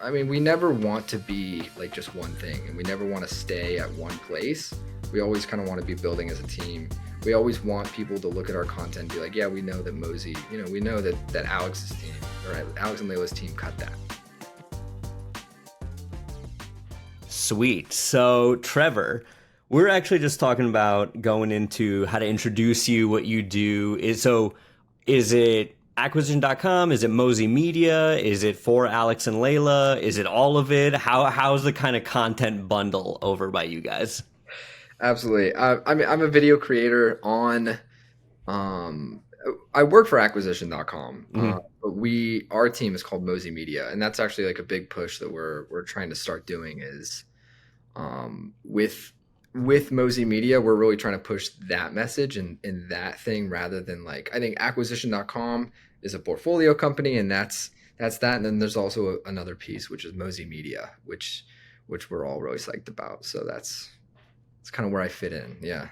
I mean, we never want to be like just one thing, and we never want to stay at one place. We always kind of want to be building as a team. We always want people to look at our content and be like, yeah, we know that Mozi, we know that Alex's team, or Alex and Layla's team cut that. Sweet. So, Trevor, we're actually just talking about going into how to introduce you, what you do. Is it acquisition.com? Is it Mozi Media? Is it for Alex and Layla? Is it all of it? How's the kind of content bundle over by you guys? Absolutely. I'm a video creator on, I work for acquisition.com, but our team is called Mozi Media. And that's actually like a big push that we're trying to start doing is, with Mozi Media, we're really trying to push that message and that thing rather than like, I think acquisition.com is a portfolio company and that's that. And then there's also another piece, which is Mozi Media, which we're all really psyched about. So that's kind of where I fit in. Yeah.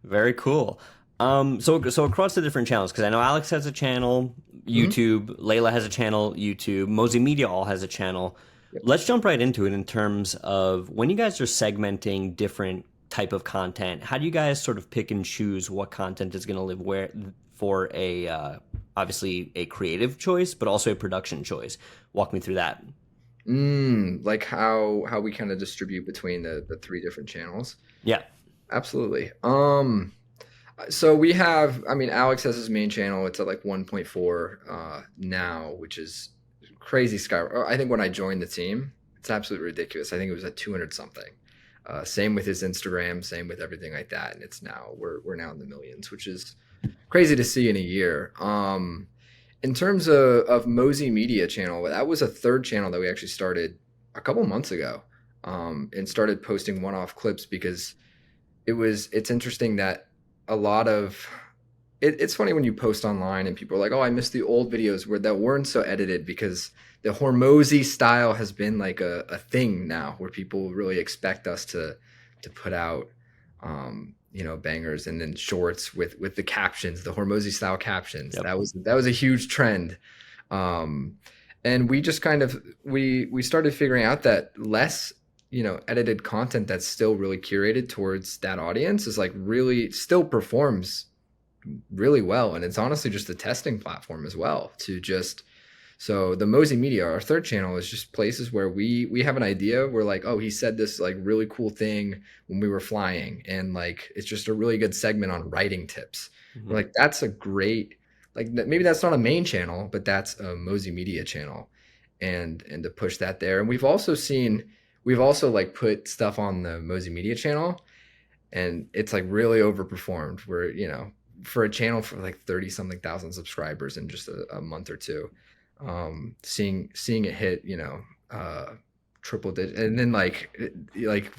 Very cool. So across the different channels, because I know Alex has a channel, YouTube, Layla has a channel, YouTube, Mozi Media all has a channel. Yep. Let's jump right into it in terms of when you guys are segmenting different type of content. How do you guys sort of pick and choose what content is going to live where for obviously a creative choice, but also a production choice? Walk me through that. Like how we kind of distribute between the three different channels. Yeah, absolutely. So we have, Alex has his main channel. It's at like 1.4 now, which is crazy sky. I think when I joined the team, it's absolutely ridiculous. I think it was at 200 something. Same with his Instagram, same with everything like that. And it's now, we're now in the millions, which is crazy to see in a year. In terms of Mozi Media channel, that was a third channel that we actually started a couple months ago, and started posting one-off clips because it's interesting that a lot of, it's funny when you post online and people are like, oh, I missed the old videos that weren't so edited, because the Hormozi style has been like a thing now where people really expect us to put out, bangers and then shorts with the captions, the Hormozi style captions. Yep. That was a huge trend. And we just kind of, we started figuring out that less, edited content that's still really curated towards that audience is like really still performs really well. And it's honestly just a testing platform as well so the Mozi Media, our third channel, is just places where we have an idea. We're like, oh, he said this like really cool thing when we were flying. And like, it's just a really good segment on writing tips. We're like, that's a great, like maybe that's not a main channel, but that's a Mozi Media channel, and to push that there. And we've also like put stuff on the Mozi Media channel and it's like really overperformed where, for a channel for like 30 something thousand subscribers in just a month or two, seeing it hit, triple digit, and then like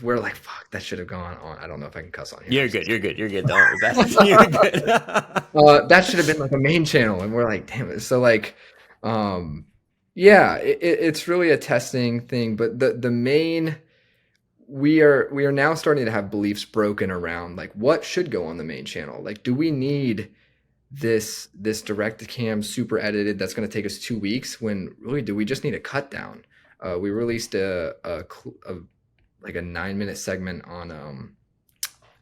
we're like, fuck, that should have gone on. I don't know if I can cuss on here. You're good. Don't worry about it. You're good. That should have been like a main channel, and we're like, damn it. So like, yeah, it's really a testing thing, but the main, we are now starting to have beliefs broken around like what should go on the main channel. Like, do we need this direct to cam super edited that's going to take us 2 weeks, when really do we just need a cut down? We released a 9-minute segment on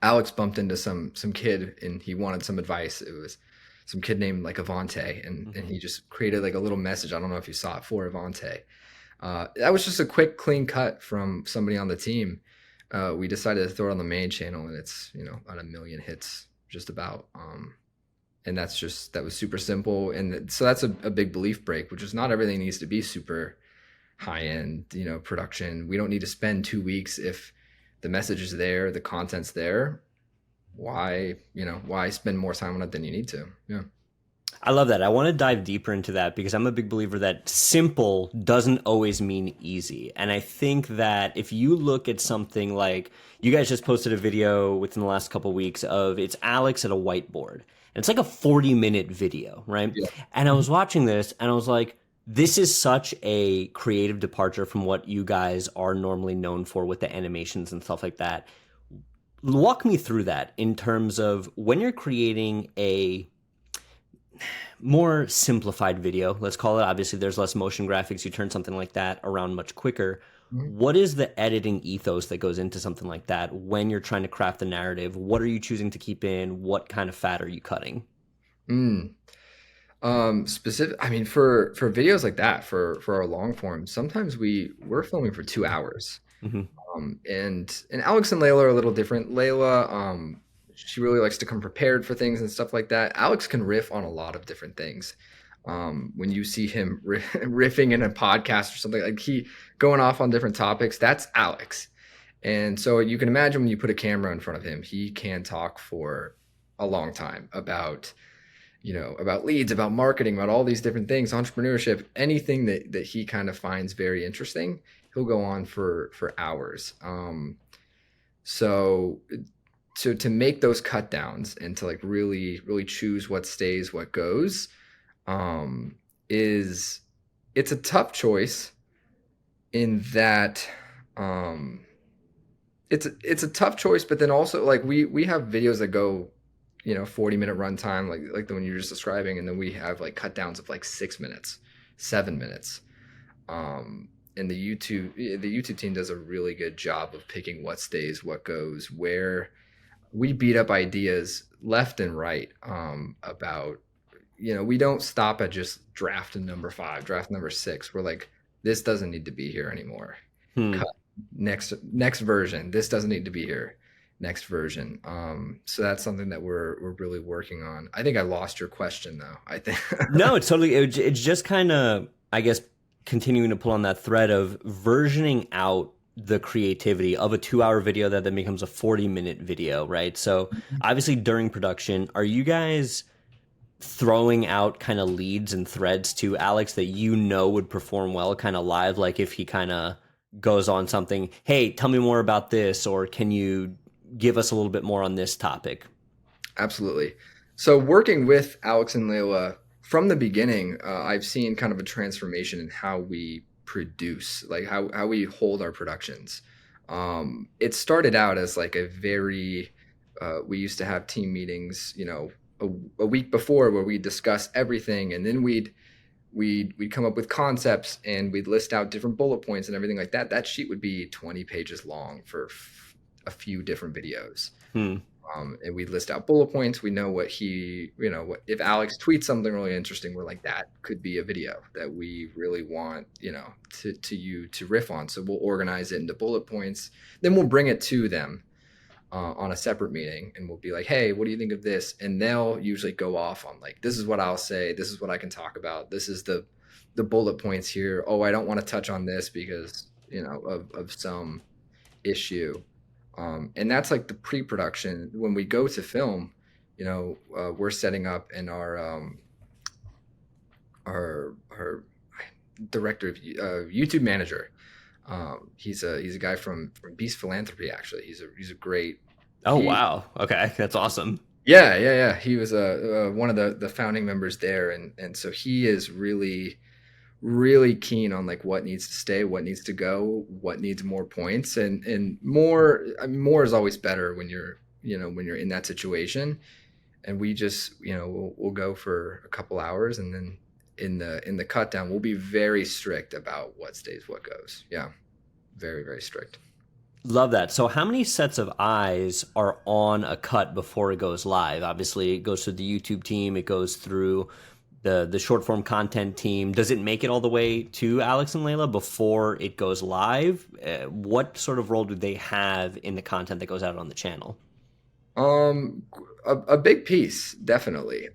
Alex bumped into some kid and he wanted some advice. It was some kid named like Avante, and he just created like a little message. I don't know if you saw it, for Avante. That was just a quick, clean cut from somebody on the team. We decided to throw it on the main channel, and it's, on 1 million hits just about. And that was super simple. And so that's a big belief break, which is not everything needs to be super high end, production. We don't need to spend 2 weeks if the message is there, the content's there. Why spend more time on it than you need to? Yeah. I love that. I want to dive deeper into that because I'm a big believer that simple doesn't always mean easy. And I think that if you look at something like, you guys just posted a video within the last couple of weeks of, it's Alex at a whiteboard. And it's like a 40-minute video, right? Yeah. And I was watching this and I was like, this is such a creative departure from what you guys are normally known for with the animations and stuff like that. Walk me through that in terms of when you're creating more simplified video, let's call it. Obviously, there's less motion graphics. You turn something like that around much quicker. Mhm. What is the editing ethos that goes into something like that when you're trying to craft the narrative? What are you choosing to keep in? What kind of fat are you cutting? Mm. Specific. I mean, for videos like that, for our long form, sometimes we're filming for 2 hours. Hmm. And Alex and Layla are a little different. Layla, she really likes to come prepared for things and stuff like that. Alex can riff on a lot of different things. When you see him riffing in a podcast or something like he going off on different topics, that's Alex. And so you can imagine when you put a camera in front of him, he can talk for a long time about about leads, about marketing, about all these different things, entrepreneurship, anything that he kind of finds very interesting. He'll go on for hours. So to make those cut downs and to like really choose what stays, what goes, um, is it's a tough choice in that um, it's a tough choice, but then also like we have videos that go 40-minute runtime, like the one you're just describing, and then we have like cut downs of like 6 minutes, 7 minutes. And the YouTube team does a really good job of picking what stays, what goes, where we beat up ideas left and right, about we don't stop at just draft number 5, draft number 6. We're like, this doesn't need to be here anymore. Hmm. Cut. Next version. This doesn't need to be here. Next version. So that's something that we're really working on. I think I lost your question though. I think. No, it's totally. It's just kind of, I guess, continuing to pull on that thread of versioning out the creativity of a 2 hour video that then becomes a 40-minute video, right? So obviously during production, are you guys throwing out kind of leads and threads to Alex that would perform well kind of live? Like if he kind of goes on something, hey, tell me more about this, or can you give us a little bit more on this topic? Absolutely. So working with Alex and Layla from the beginning, I've seen kind of a transformation in how we produce, like how we hold our productions. It started out as like a very, we used to have team meetings, a week before where we discuss everything, and then we'd come up with concepts and we'd list out different bullet points and everything like that. That sheet would be 20 pages long for a few different videos. Hmm. And we list out bullet points. We know what if Alex tweets something really interesting, we're like, that could be a video that we really want, to riff on. So we'll organize it into bullet points. Then we'll bring it to them on a separate meeting, and we'll be like, hey, what do you think of this? And they'll usually go off on like, this is what I'll say. This is what I can talk about. This is the bullet points here. Oh, I don't want to touch on this because, of some issue. And that's like the pre-production. When we go to film, we're setting up, and our director of YouTube manager. He's a guy from Beast Philanthropy. Actually, he's a great. Oh, He wow. Okay. That's awesome. Yeah. He was one of the founding members there, and so he is really keen on like what needs to stay, what needs to go, what needs more points, and more. I mean, more is always better when you're in that situation. And we just we'll go for a couple hours, and then in the cut down we'll be very strict about what stays, what goes. Yeah, very strict. Love that. So, how many sets of eyes are on a cut before it goes live? Obviously, it goes through the YouTube team, it goes through the short form content team. Does it make it all the way to Alex and Layla before it goes live? What sort of role do they have in the content that goes out on the channel? Um, a big piece, definitely.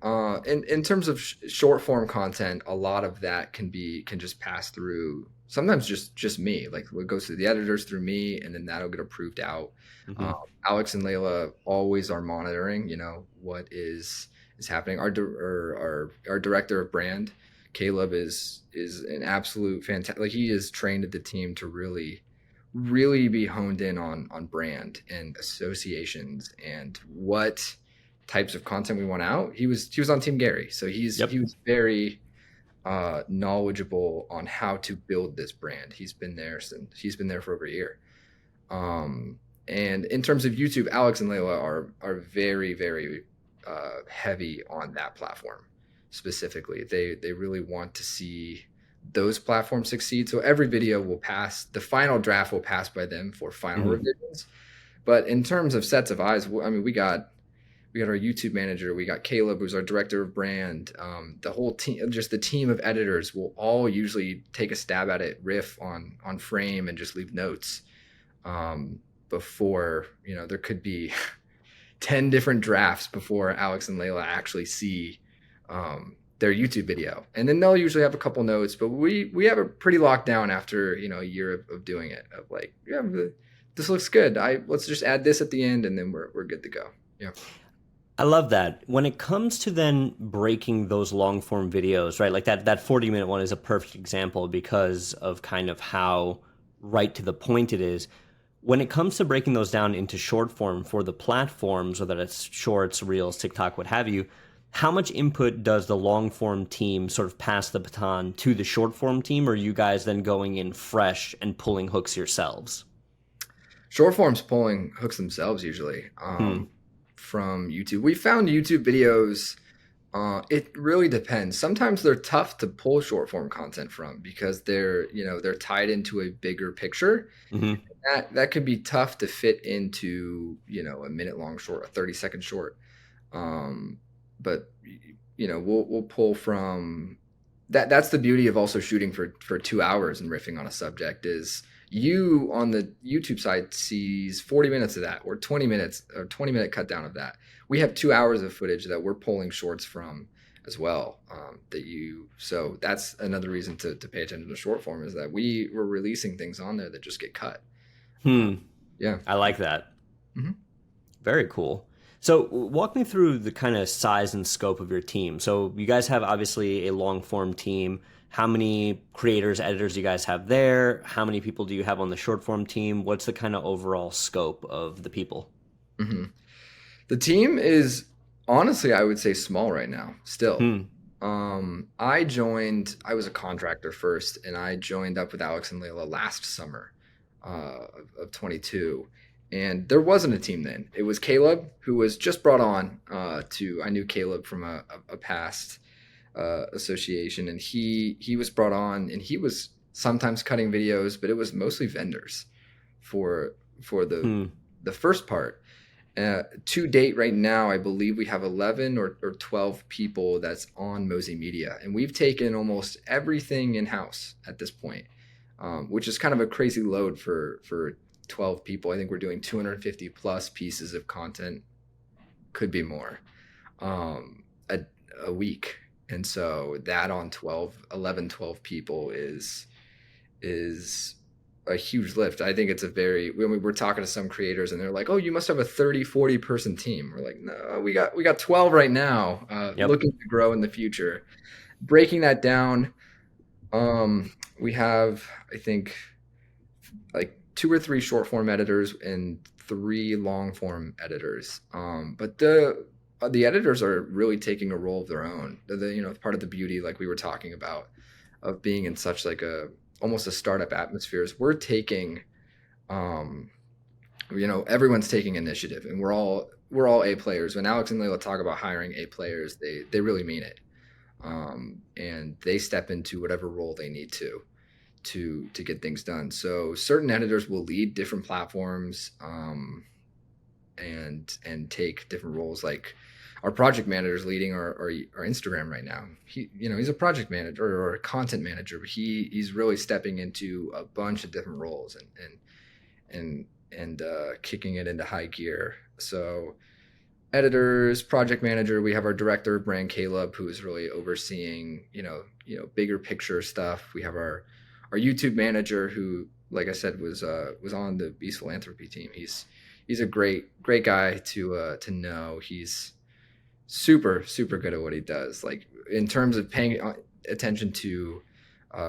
In terms of short form content, a lot of that can just pass through. Sometimes just me, like it goes through the editors through me, and then that'll get approved out. Hmm. Um, Alex and Layla always are monitoring, what is happening. Our director of brand, Caleb, is an absolute fantastic. Like he is trained at the team to really be honed in on brand and associations and what types of content we want out. He was on Team Gary, so Yep. he was very knowledgeable on how to build this brand. He's been there for over a year. And in terms of YouTube, Alex and Layla are very heavy on that platform. specifically. They really want to see those platforms succeed. So every video will pass, the final draft will pass by them for final Hmm. revisions. But in terms of sets of eyes, I mean, we got our YouTube manager, we got Caleb, who's our director of brand. The whole team, just the team of editors, will all usually take a stab at it, riff on frame, and just leave notes. Before, there could be 10 different drafts before Alex and Layla actually see their YouTube video. And then they'll usually have a couple notes, but we have it pretty locked down after, a year of doing it, of like, yeah, this looks good. Let's just add this at the end, and then we're good to go. Yeah. I love that. When it comes to then breaking those long form videos, right? Like that 40-minute one is a perfect example because of kind of how right to the point it is. When it comes to breaking those down into short form for the platforms, whether it's shorts, reels, TikTok, what have you, how much input does the long form team sort of pass the baton to the short form team, or are you guys then going in fresh and pulling hooks yourselves? Short forms pulling hooks themselves usually. Hmm. From YouTube. We found YouTube videos. It really depends. Sometimes they're tough to pull short form content from because they're tied into a bigger picture. Hmm. That could be tough to fit into a minute long short, a 30-second short. But we'll pull from that. That's the beauty of also shooting for 2 hours and riffing on a subject is you on the YouTube side sees 40 minutes of that or 20 minutes or 20-minute cut down of that. We have 2 hours of footage that we're pulling shorts from as well. So that's another reason to pay attention to short form is that we're releasing things on there that just get cut. Hmm. Yeah. I like that. Mm-hmm. Very cool. So walk me through the kind of size and scope of your team. So you guys have obviously a long form team. How many creators, editors do you guys have there? How many people do you have on the short form team? What's the kind of overall scope of the people? Mm-hmm. The team is honestly, I would say small right now, still. Hmm. I was a contractor first, and I joined up with Alex and Layla last summer of 22. And there wasn't a team then. It was Caleb, who was just brought on I knew Caleb from a past association, and he was brought on, and he was sometimes cutting videos, but it was mostly vendors for Hmm. the first part. To date, right now, I believe we have 11 or 12 people that's on Mozi Media, and we've taken almost everything in house at this point, which is kind of a crazy load for 12 people. I think we're doing 250 plus pieces of content, could be more, a, a week. And so that on 12 people is a huge lift. I think it's when we were talking to some creators and they're like, oh, you must have a 30-40 person team. We're like, no, we got 12 right now, Yep. looking to grow in the future. Breaking that down, we have, I think, like 2 or 3 short form editors and 3 long form editors. But the editors are really taking a role of their own. Part of the beauty, like we were talking about, of being in such like almost a startup atmosphere is we're taking, everyone's taking initiative, and we're all A players. When Alex and Layla talk about hiring A players, they really mean it, and they step into whatever role they need to get things done. So certain editors will lead different platforms, and take different roles. Like our project manager is leading our Instagram right now. He's a project manager or a content manager, but he's really stepping into a bunch of different roles and kicking it into high gear. So editors, project manager, we have our director of brand Caleb, who is really overseeing bigger picture stuff. We have our YouTube manager, who, like I said, was on the Beast Philanthropy team. He's a great guy to know. He's super good at what he does. Like in terms of paying attention to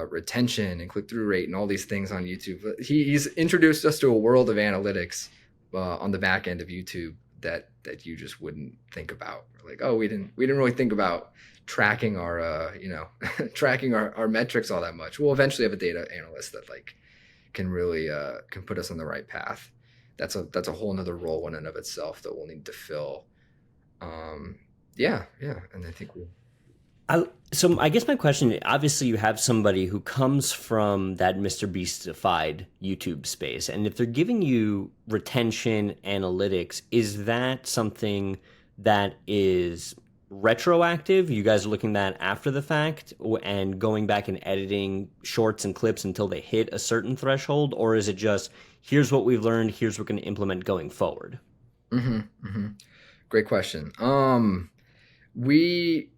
retention and click through rate and all these things on YouTube. He's introduced us to a world of analytics on the back end of YouTube that you just wouldn't think about. Like, oh, we didn't really think about tracking our tracking our metrics all that much. We'll eventually have a data analyst that like can really can put us on the right path. That's a whole nother role in and of itself that we'll need to fill. Yeah, and I think we. So I guess my question, obviously you have somebody who comes from that Mr. Beastified YouTube space, and if they're giving you retention analytics, is that something that is retroactive? You guys are looking at that after the fact and going back and editing shorts and clips until they hit a certain threshold, or is it just here's what we've learned, here's what we're going to implement going forward? Hmm. Hmm. Great question. We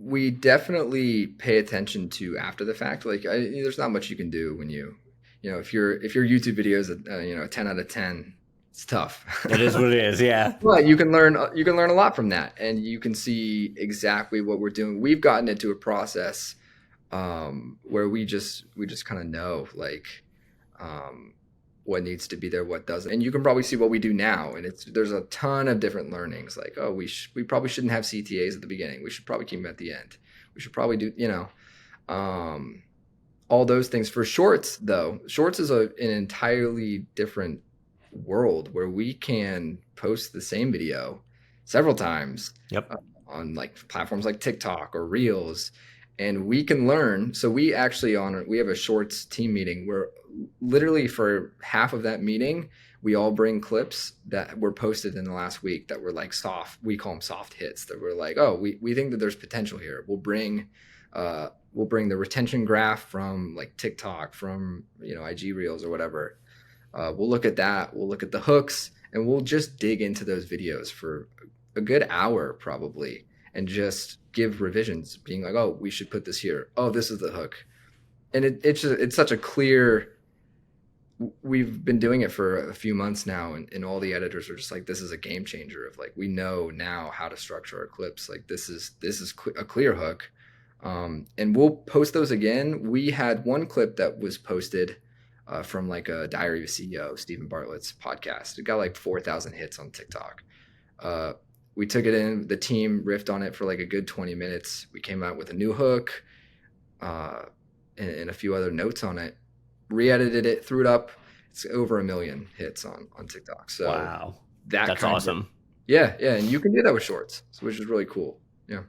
we definitely pay attention to after the fact. Like, there's not much you can do when if your YouTube video is a 10 out of 10, it's tough. It is what it is, yeah. But you can learn a lot from that, and you can see exactly what we're doing. We've gotten into a process where we just kind of know, like, um, what needs to be there, what doesn't, and you can probably see what we do now. And there's a ton of different learnings. Like, oh, we probably shouldn't have CTAs at the beginning. We should probably keep them at the end. We should probably do um, all those things. For shorts, though, shorts is an entirely different world where we can post the same video several times Yep. uh, on like platforms like TikTok or Reels, and we can learn. So we have a shorts team meeting where literally for half of that meeting we all bring clips that were posted in the last week that were like soft. We call them soft hits, that were like, oh, we think that there's potential here. We'll bring the retention graph from like TikTok, from IG Reels or whatever. We'll look at that. We'll look at the hooks, and we'll just dig into those videos for a good hour probably, and just give revisions, being like, "Oh, we should put this here. Oh, this is the hook." And it's such a clear. We've been doing it for a few months now, and all the editors are just like, "This is a game changer." Of like, we know now how to structure our clips. Like, this is a clear hook, and we'll post those again. We had one clip that was posted from like a Diary of a CEO, Stephen Bartlett's podcast. It got like 4,000 hits on TikTok. Uh, we took it in, the team riffed on it for like a good 20 minutes. We came out with a new hook uh, and a few other notes on it, re-edited it, threw it up. It's over 1 million hits on TikTok. So Wow. that That's kind of, awesome. yeah, yeah. And you can do that with shorts, which is really cool. Yeah.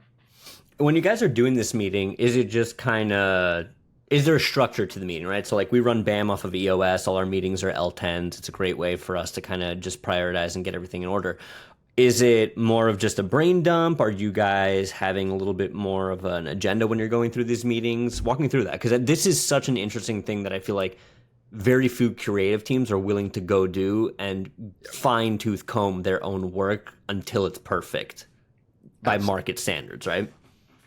When you guys are doing this meeting, is it just kind of, is there a structure to the meeting, right? So like we run BAM off of EOS, all our meetings are L10s. It's a great way for us to kind of just prioritize and get everything in order. Is it more of just a brain dump? Are you guys having a little bit more of an agenda when you're going through these meetings? Walk me through that, because this is such an interesting thing that I feel like very few creative teams are willing to go do and fine tooth comb their own work until it's perfect by Absolutely. market standards, right?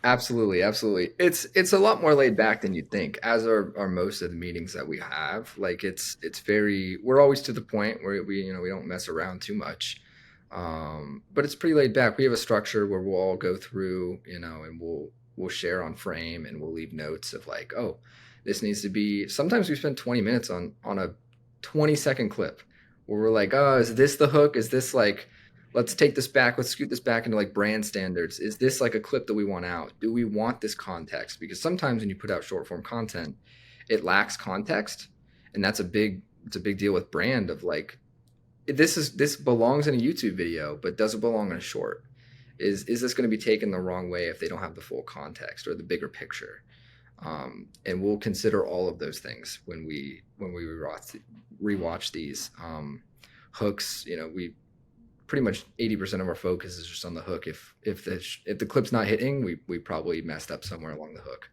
Absolutely, absolutely. It's a lot more laid back than you'd think, as are most of the meetings that we have. Like, it's very, we're always to the point where we don't mess around too much. But it's pretty laid back. We have a structure where we'll all go through, and we'll share on frame, and we'll leave notes of like, oh, this needs to be. Sometimes we spend 20 minutes on a 20-second clip where we're like, oh, is this the hook? Is this like, let's take this back, let's scoot this back into like brand standards. Is this like a clip that we want out? Do we want this context? Because sometimes when you put out short form content, it lacks context, and it's a big deal with brand, of like, this belongs in a YouTube video, but does it belong in a short? Is this going to be taken the wrong way if they don't have the full context or the bigger picture? And we'll consider all of those things when we rewatch these hooks. We pretty much 80% of our focus is just on the hook. If the clip's not hitting, we probably messed up somewhere along the hook.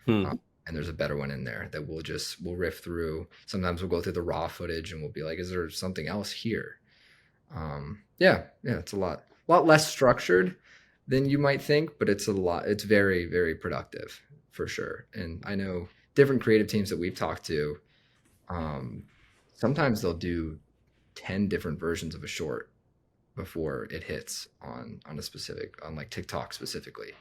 Hmm. And there's a better one in there that we'll riff through. Sometimes we'll go through the raw footage and we'll be like, is there something else here? Yeah, it's a lot less structured than you might think, but it's very, very productive for sure. And I know different creative teams that we've talked to, um, sometimes they'll do 10 different versions of a short before it hits on like TikTok specifically.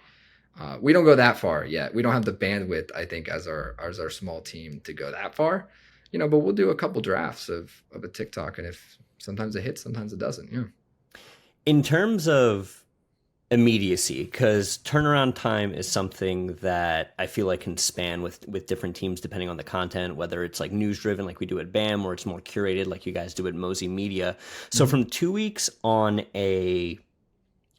We don't go that far yet. We don't have the bandwidth, I think, as our small team to go that far, but we'll do a couple drafts of a TikTok, and if sometimes it hits, sometimes it doesn't. Yeah. In terms of immediacy, because turnaround time is something that I feel like can span with different teams depending on the content, whether it's like news driven like we do at BAM, or it's more curated like you guys do at Mozy Media. So Mhm. from 2 weeks on a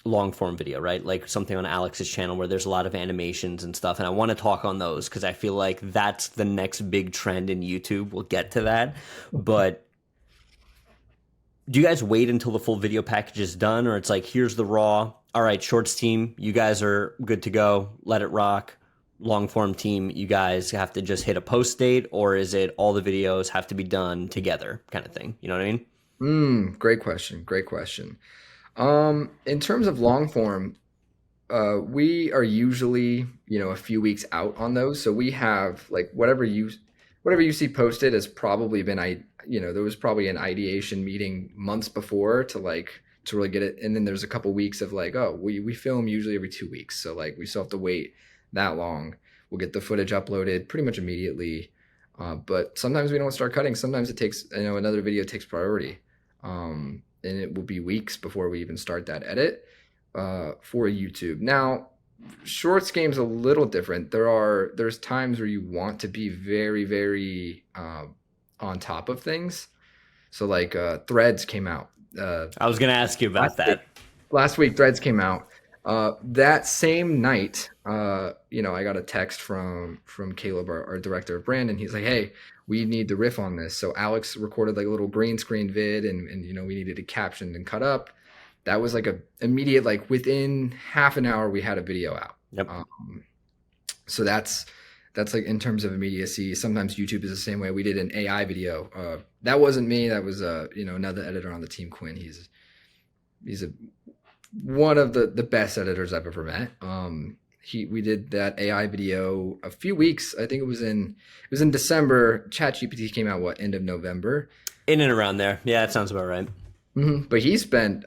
long form video, right? Like something on Alex's channel where there's a lot of animations and stuff. And I want to talk on those because I feel like that's the next big trend in YouTube. We'll get to that. But do you guys wait until the full video package is done, or it's like, here's the raw? All right, shorts team, you guys are good to go. Let it rock. Long form team, you guys have to just hit a post date, or is it all the videos have to be done together kind of thing? You know what I mean? Great question. Great question. In terms of long form, we are usually, a few weeks out on those. So we have like whatever you see posted has probably been there was probably an ideation meeting months before to really get it. And then there's a couple weeks of like, oh, we film usually every 2 weeks. So like we still have to wait that long. We'll get the footage uploaded pretty much immediately. But sometimes we don't start cutting. Sometimes it takes, another video takes priority. And it will be weeks before we even start that edit for YouTube. Now, Shorts game's a little different. There's times where you want to be very, very on top of things. So like Threads came out I was going to ask you about last week. that. Last week, Threads came out. That same night, I got a text from Caleb, our director of brand, and he's like, "Hey, we need to riff on this." So Alex recorded like a little green screen vid, and we needed it captioned and cut up. That was like a immediate, like within half an hour, we had a video out. Yep. So that's like in terms of immediacy. Sometimes YouTube is the same way. We did an AI video. That wasn't me. That was another editor on the team, Quinn. He's one of the best editors I've ever met. We did that AI video a few weeks. I think it was in December. ChatGPT came out end of November. In and around there. Yeah, that sounds about right. But he spent,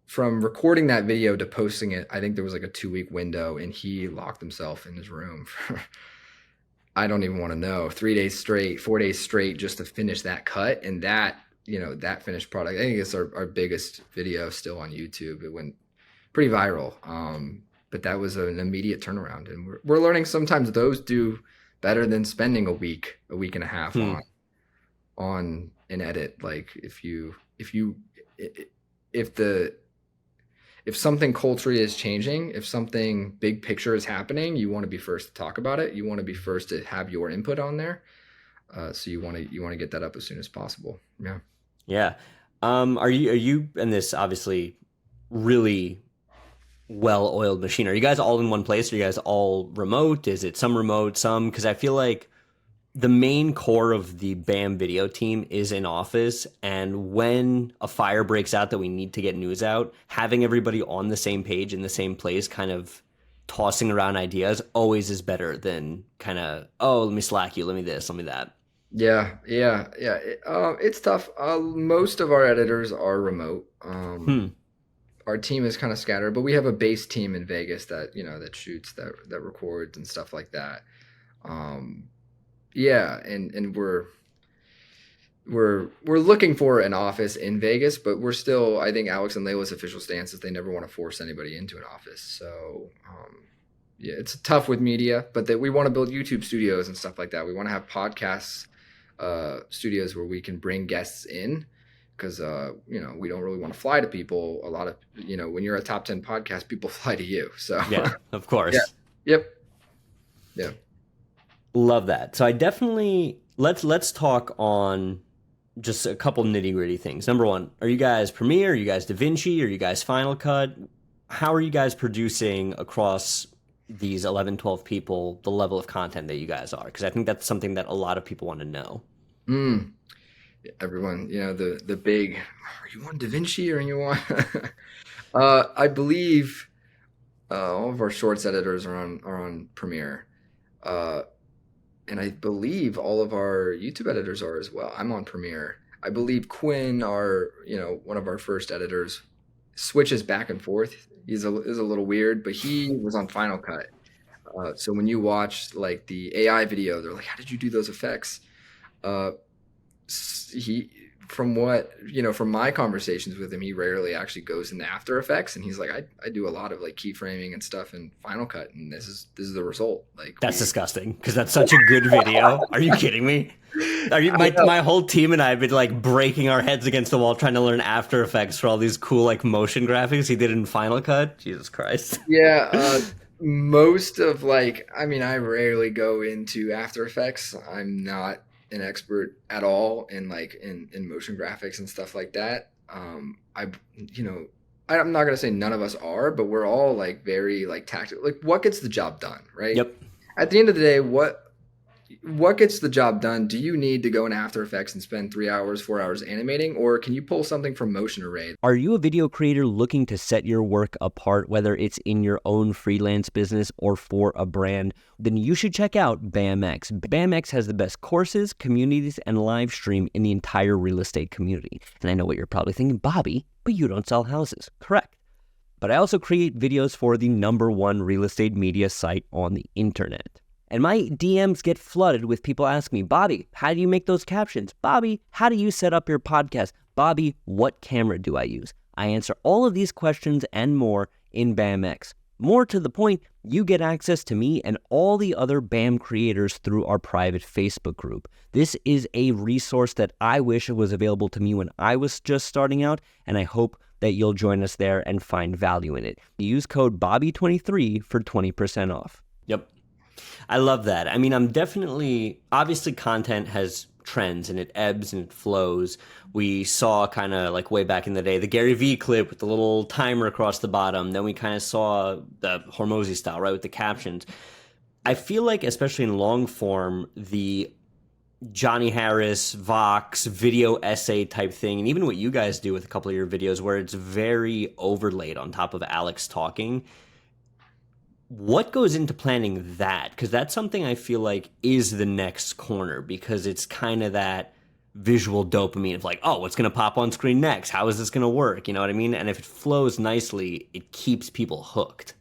from recording that video to posting it, I think there was like a 2 week window, and he locked himself in his room for, I don't even want to know, 3 days straight, 4 days straight, just to finish that cut. And that finished product, I think it's our biggest video still on YouTube. It went pretty viral. But that was an immediate turnaround. And we're learning sometimes those do better than spending a week and a half on an edit. Like if something culturally is changing, if something big picture is happening, you want to be first to talk about it. You want to be first to have your input on there. So you want to get that up as soon as possible. Yeah. Yeah. Are you in this obviously really well-oiled machine? Are you guys all in one place? Are you guys all remote? Is it some remote, some? Because I feel like the main core of the BAM video team is in office, and when a fire breaks out that we need to get news out, having everybody on the same page in the same place, kind of tossing around ideas, always is better than kind of, oh, let me Slack you, let me this, let me that. Yeah. It's tough. Most of our editors are remote. Our team is kind of scattered, but we have a base team in Vegas that shoots, that records and stuff like that. Yeah, and we're looking for an office in Vegas, but we're still, I think Alex and Layla's official stance is they never want to force anybody into an office. So yeah, it's tough with media, but that we want to build YouTube studios and stuff like that. We want to have podcasts studios where we can bring guests in, because we don't really want to fly to people. A lot of when you're a top 10 podcast, people fly to you. So Yeah, of course. Yeah. Yeah. Love that. So I definitely let's talk on just a couple nitty gritty things. Number one, are you guys Premiere? Are you guys DaVinci? Are you guys Final Cut? How are you guys producing across these 11, 12 people, the level of content that you guys are? Because I think that's something that a lot of people want to know. Everyone, the big, are you on DaVinci or you on? I believe all of our shorts editors are on Premiere. And I believe all of our YouTube editors are as well. I'm on Premiere. I believe Quinn, one of our first editors, switches back and forth. Is a little weird, but he was on Final Cut. So when you watch like the AI video, they're like, "How did you do those effects?" he from what from my conversations with him, he rarely actually goes into After Effects, and he's like, I do a lot of like keyframing and stuff in Final Cut, and this is the result. Like That's we disgusting because that's such a good video. Are you kidding me? Are you I know. my whole team and I have been like breaking our heads against the wall trying to learn After Effects for all these cool like motion graphics he did in Final Cut. Jesus Christ. Yeah, most of like, I mean, I rarely go into After Effects. I'm not an expert at all in like in motion graphics and stuff like that. I you know I'm not gonna say none of us are, but we're all like very like tactical. Like what gets the job done, right? Yep. At the end of the day, what gets the job done? Do you need to go in After Effects and spend 3 hours, 4 hours animating, or can you pull something from Motion Array? Are you a video creator looking to set your work apart, whether it's in your own freelance business or for a brand? Then you should check out BAMX. BAMX has the best courses, communities, and live stream in the entire real estate community. And I know what you're probably thinking, Bobby, but you don't sell houses. Correct. But I also create videos for the #1 real estate media site on the internet. And my DMs get flooded with people asking me, Bobby, how do you make those captions? Bobby, how do you set up your podcast? Bobby, what camera do I use? I answer all of these questions and more in BAMX. More to the point, you get access to me and all the other BAM creators through our private Facebook group. This is a resource that I wish was available to me when I was just starting out, and I hope that you'll join us there and find value in it. Use code Bobby23 for 20% off. Yep. I love that. I mean, I'm definitely, obviously content has trends and it ebbs and it flows. We saw kind of like way back in the day, the Gary Vee clip with the little timer across the bottom. Then we kind of saw the Hormozi style, right, with the captions. I feel like, especially in long form, the Johnny Harris, Vox, video essay type thing, and even what you guys do with a couple of your videos where it's very overlaid on top of Alex talking. What goes into planning that? Because that's something I feel like is the next corner, because it's kind of that visual dopamine of like, oh, what's going to pop on screen next? How is this going to work? You know what I mean? And if it flows nicely, it keeps people hooked.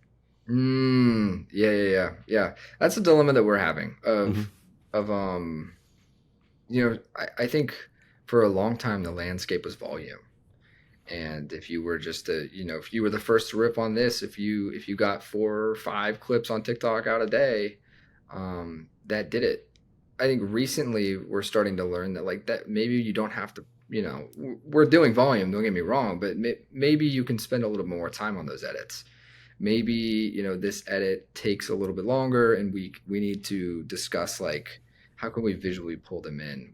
Yeah. That's a dilemma that we're having Mm-hmm. of I think for a long time the landscape was volume. And if you were just if you were the first to rip on this, if you got 4 or 5 clips on TikTok out a day, that did it. I think recently we're starting to learn that like that maybe you don't have to, we're doing volume, don't get me wrong, but maybe you can spend a little more time on those edits. Maybe, this edit takes a little bit longer and we need to discuss like how can we visually pull them in.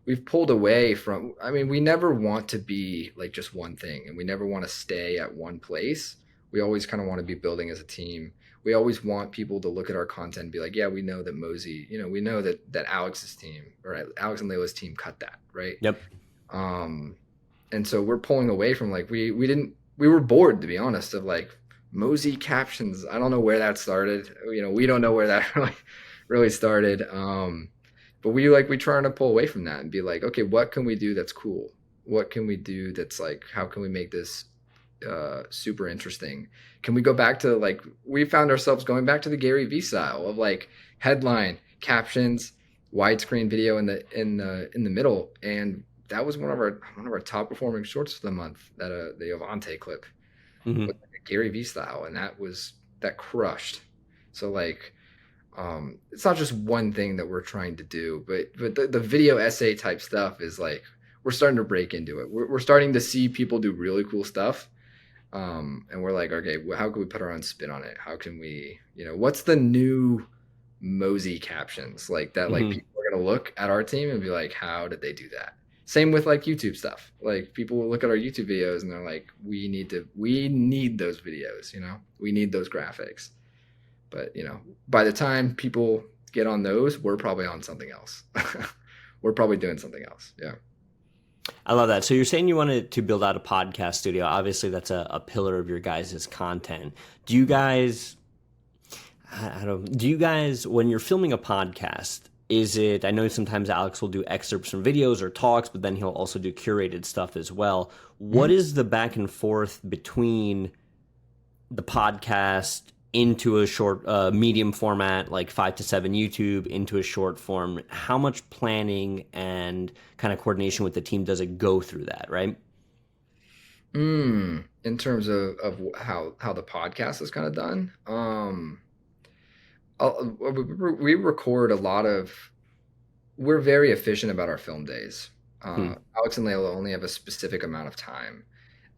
We've pulled away from, I mean, we never want to be like just one thing, and we never want to stay at one place. We always kind of want to be building as a team. We always want people to look at our content and be like, yeah, we know that Mosey, we know that Alex's team or Alex and Layla's team cut that, right? Yep. And so we're pulling away from like, we were bored, to be honest, of like Mosey captions. I don't know where that started. We don't know where that really started. But we trying to pull away from that and be like, okay, what can we do that's cool? What can we do that's like, how can we make this super interesting? Can we go back to like, we found ourselves going back to the Gary Vee style of like headline, captions, widescreen video in the middle, and that was one of our top performing shorts for the month. That the Avante clip, Mm-hmm. with Gary Vee style, and that crushed. So like. It's not just one thing that we're trying to do, but the video essay type stuff is like we're starting to break into it. We're starting to see people do really cool stuff, and we're like, okay, how can we put our own spin on it? How can we, what's the new Mosey captions like that? Like Mm-hmm. people are gonna look at our team and be like, how did they do that? Same with like YouTube stuff. Like people will look at our YouTube videos and they're like, we need those videos. We need those graphics. But, by the time people get on those, we're probably on something else. We're probably doing something else. Yeah. I love that. So you're saying you wanted to build out a podcast studio. Obviously, that's a pillar of your guys' content. Do you guys, when you're filming a podcast, I know sometimes Alex will do excerpts from videos or talks, but then he'll also do curated stuff as well. What is the back and forth between the podcast into a short medium format like 5 to 7 YouTube into a short form, how much planning and kind of coordination with the team does it go through that, right? In terms of how the podcast is kind of done, we record a lot of. We're very efficient about our film days. Hmm. Alex and Layla only have a specific amount of time.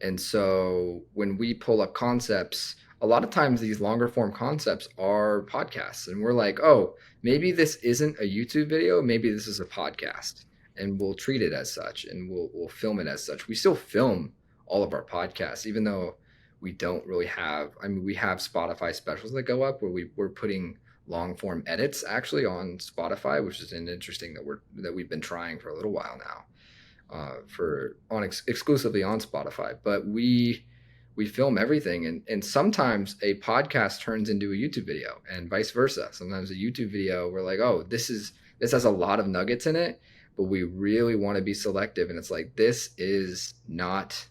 And so when we pull up concepts, a lot of times these longer form concepts are podcasts. And we're like, oh, maybe this isn't a YouTube video. Maybe this is a podcast. And we'll treat it as such and we'll film it as such. We still film all of our podcasts, even though we don't really have, I mean, we have Spotify specials that go up where we're putting long form edits actually on Spotify, which is an interesting that we've been trying for a little while now for on exclusively on Spotify. But we film everything, and sometimes a podcast turns into a YouTube video, and vice versa. Sometimes a YouTube video, we're like, oh, this has a lot of nuggets in it, but we really want to be selective, and it's like this is not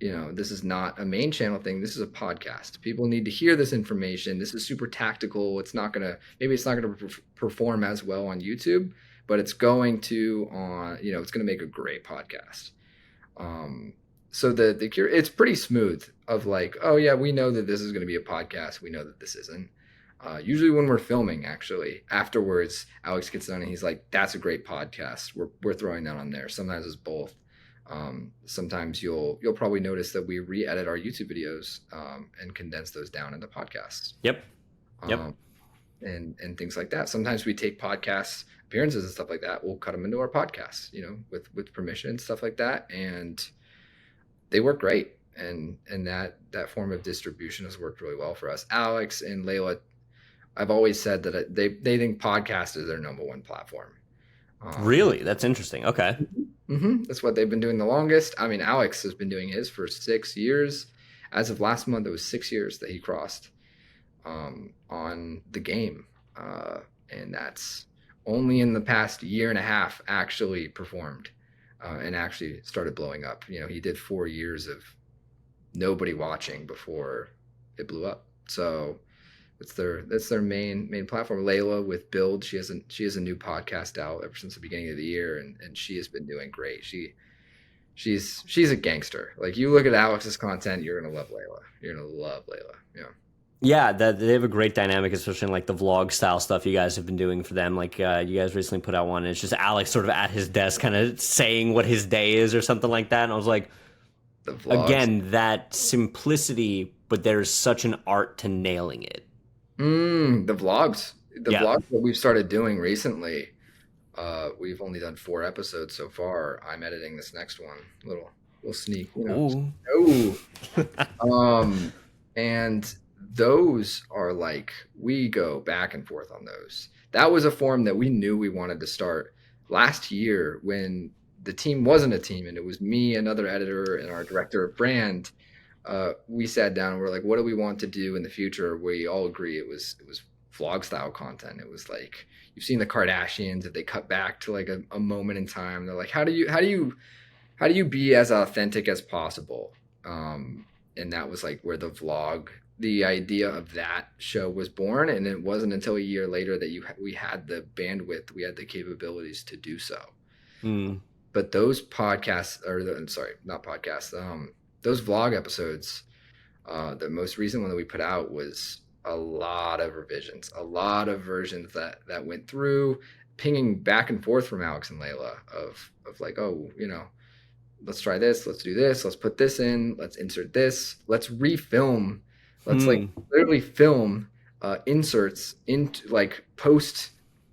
a main channel thing. This is a podcast. People need to hear this information. This is super tactical. Maybe it's not gonna perform as well on YouTube, but it's going to it's going to make a great podcast. So it's pretty smooth of like, oh yeah, we know that this is going to be a podcast. We know that this isn't. Usually when we're filming, actually afterwards, Alex gets done and he's like, that's a great podcast. We're throwing that on there. Sometimes it's both. Sometimes you'll probably notice that we re-edit our YouTube videos and condense those down into podcasts. Yep. And things like that. Sometimes we take podcast appearances and stuff like that. We'll cut them into our podcasts, with permission and stuff like that. And they work great. And that form of distribution has worked really well for us. Alex and Layla, I've always said that they think podcast is their number one platform. Really? That's interesting. Okay. That's what they've been doing the longest. I mean, Alex has been doing his for 6 years. As of last month, it was 6 years that he crossed on the game. And that's only in the past year and a half actually performed and actually started blowing up. He did 4 years of nobody watching before it blew up. So that's their main platform. Layla with Build, she has a new podcast out ever since the beginning of the year, and she has been doing great. She's a gangster. Like, you look at Alex's content, you're gonna love Layla. You're gonna love Layla. Yeah. Yeah, they have a great dynamic, especially in like the vlog style stuff you guys have been doing for them. Like you guys recently put out one, and it's just Alex sort of at his desk, kind of saying what his day is or something like that. And I was like, again, that simplicity, but there's such an art to nailing it. The vlogs that we've started doing recently. We've only done 4 episodes so far. I'm editing this next one. Little sneak, and those are like, we go back and forth on those. That was a form that we knew we wanted to start last year when the team wasn't a team and it was me, another editor, and our director of brand. We sat down and we're like, what do we want to do in the future? We all agree it was vlog style content. It was like, you've seen the Kardashians, if they cut back to like a moment in time, they're like, how do you be as authentic as possible? And that was like where the idea of that show was born. And it wasn't until a year later that we had the bandwidth, we had the capabilities to do so. But those podcasts, not podcasts, those vlog episodes, the most recent one that we put out was a lot of revisions, a lot of versions that went through, pinging back and forth from Alex and Layla of like, oh, let's try this, let's do this, let's put this in, let's insert this, let's refilm, let's like literally film inserts into like post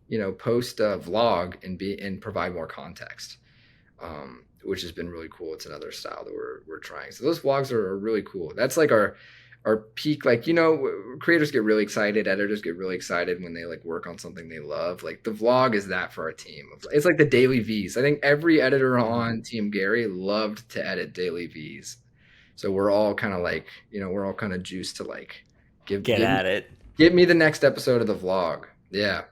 vlog and provide more context. Which has been really cool. It's another style that we're trying. So those vlogs are really cool. That's like our peak. Like, creators get really excited, editors get really excited when they like work on something they love. Like, the vlog is that for our team. It's like the daily V's. I think every editor on Team Gary loved to edit daily V's. So we're all kind of like, we're all kind of juiced to like get at it. Give me the next episode of the vlog. Yeah.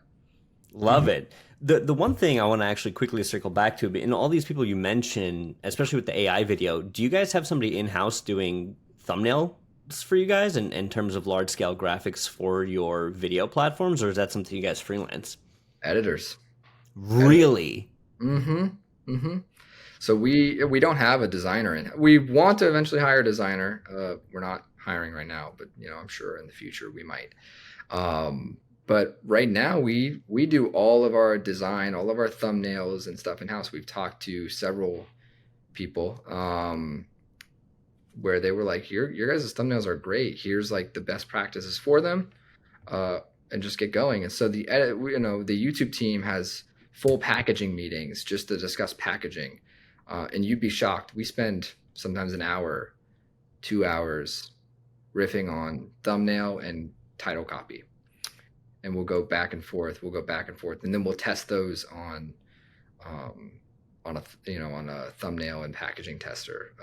Love it. The one thing I want to actually quickly circle back to, in all these people you mentioned, especially with the AI video, do you guys have somebody in-house doing thumbnail for you guys in terms of large scale graphics for your video platforms, or is that something you guys freelance? Editors. Editors. Really? Mm-hmm. Mm-hmm. So we don't have a designer in. We want to eventually hire a designer. We're not hiring right now, but I'm sure in the future we might. But right now we do all of our design, all of our thumbnails and stuff in house. We've talked to several people where they were like, your guys' thumbnails are great. Here's like the best practices for them, uh, and just get going. And so the YouTube team has full packaging meetings just to discuss packaging. And you'd be shocked. We spend sometimes an hour, 2 hours riffing on thumbnail and title copy, and we'll go back and forth. We'll go back and forth, and then we'll test those um, on a thumbnail and packaging tester.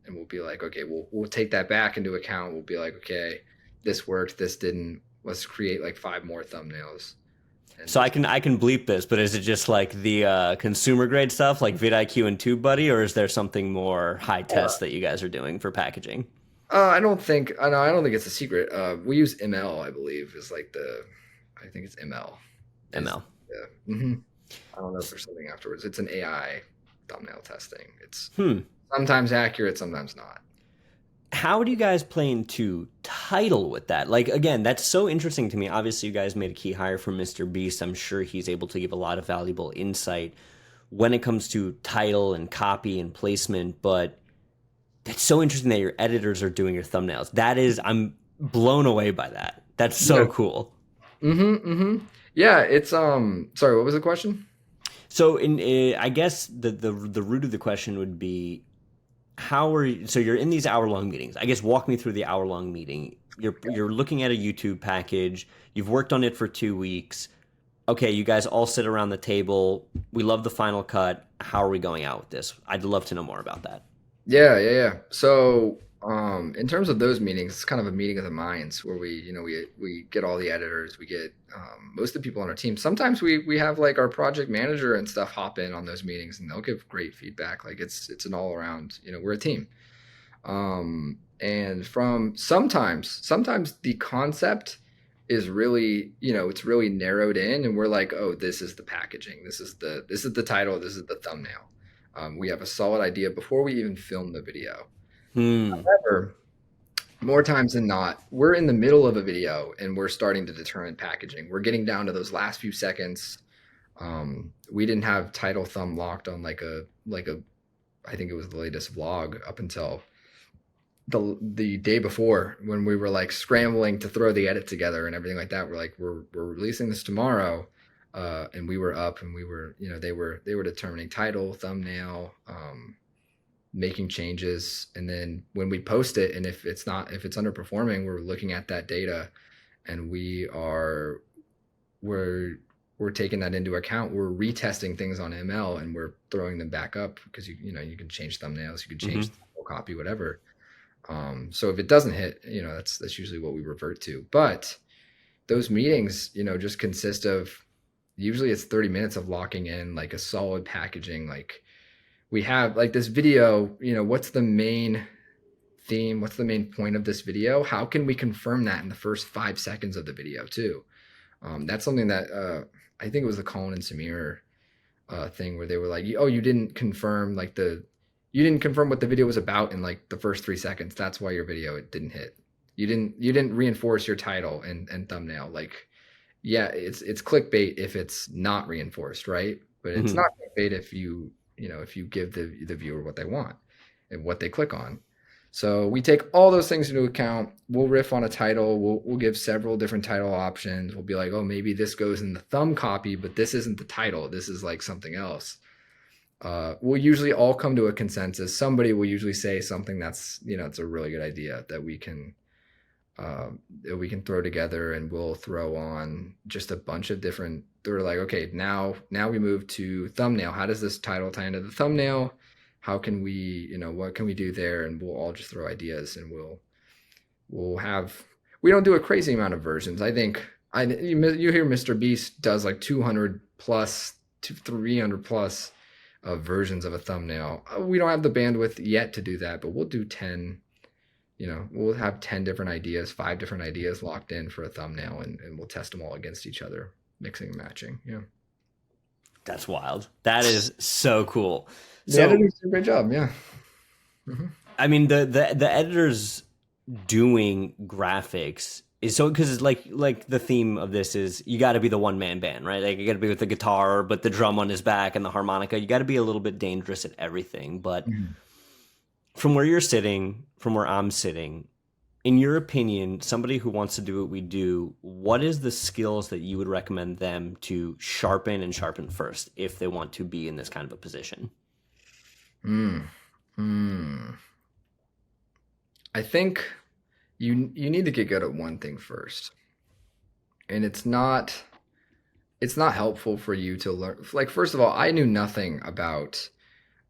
And we'll be like, okay, we'll take that back into account. We'll be like, okay, this worked, this didn't. Let's create like 5 more thumbnails. And So I can bleep this, but is it just like the consumer grade stuff like vidIQ and TubeBuddy, or is there something more high test that you guys are doing for packaging? I don't think it's a secret. We use ML, I believe, is like I think it's ML. Is ML. yeah. Hmm. I don't know if there's something afterwards. It's an AI thumbnail testing. It's Hmm. sometimes accurate, sometimes not. How do you guys play into title with that? Like, again, that's so interesting to me. Obviously, you guys made a key hire for Mr. Beast. I'm sure he's able to give a lot of valuable insight when it comes to title and copy and placement. But it's so interesting that your editors are doing your thumbnails. I'm blown away by that. That's so Yeah. cool. Mm-hmm. Mm-hmm. Yeah. It's Sorry, what was the question? So, I guess the root of the question would be, how are you, so you're in these hour long meetings. I guess walk me through the hour long meeting. You're looking at a YouTube package. You've worked on it for 2 weeks. Okay, you guys all sit around the table. We love the final cut. How are we going out with this? I'd love to know more about that. Yeah, yeah, yeah. So, in terms of those meetings, it's kind of a meeting of the minds where we get all the editors, we get most of the people on our team. Sometimes we have like our project manager and stuff hop in on those meetings, and they'll give great feedback. Like it's an all around, we're a team. And from sometimes the concept is really, it's really narrowed in, and we're like, oh, this is the packaging, this is the title, this is the thumbnail. We have a solid idea before we even film the video. Hmm. However, more times than not, we're in the middle of a video and we're starting to determine packaging. We're getting down to those last few seconds. We didn't have title thumb locked on like a I think it was the latest vlog up until the day before, when we were like scrambling to throw the edit together and everything like that. We're like, we're releasing this tomorrow. And we were up, and we were, they were determining title, thumbnail, making changes. And then when we post it, and if it's underperforming, we're looking at that data, and we're taking that into account. We're retesting things on ML, and we're throwing them back up, because you can change thumbnails, you can change Hmm. the whole copy, whatever. So if it doesn't hit, that's usually what we revert to. But those meetings, just consist of, usually it's 30 minutes of locking in like a solid packaging. Like, we have like this video, what's the main theme? What's the main point of this video? How can we confirm that in the first 5 seconds of the video too? That's something that I think it was the Colin and Samir thing, where they were like, oh, you didn't confirm what the video was about in like the first 3 seconds. That's why your video, it didn't hit. You didn't reinforce your title and thumbnail. Like, yeah, it's clickbait if it's not reinforced, right? But it's Hmm. not clickbait if you give the viewer what they want and what they click on. So we take all those things into account. We'll riff on a title. We'll give several different title options. We'll be like, oh, maybe this goes in the thumb copy, but this isn't the title. This is like something else. We'll usually all come to a consensus. Somebody will usually say something that's, it's a really good idea that we can throw together, and we'll throw on just a bunch of different. They're like, okay, now we move to thumbnail. How does this title tie into the thumbnail? How can we, what can we do there? And we'll all just throw ideas, and we'll have. We don't do a crazy amount of versions. I think you hear Mr. Beast does like 200 plus to 300 plus versions of a thumbnail. We don't have the bandwidth yet to do that, but we'll do 10 we'll have 10 different ideas, 5 different ideas locked in for a thumbnail, and we'll test them all against each other, mixing and matching. Yeah. That's wild. That is so cool. The So, editors do a great job. Yeah. Hmm. I mean, the editors doing graphics is so, because it's like the theme of this is you got to be the one man band, right? Like you got to be with the guitar, but the drum on his back and the harmonica. You got to be a little bit dangerous at everything. But from where you're sitting, from where I'm sitting, in your opinion, somebody who wants to do what we do, what is the skills that you would recommend them to sharpen first if they want to be in this kind of a position? Mm. Mm. I think you need to get good at one thing first, and it's not helpful for you to learn. Like, first of all, I knew nothing about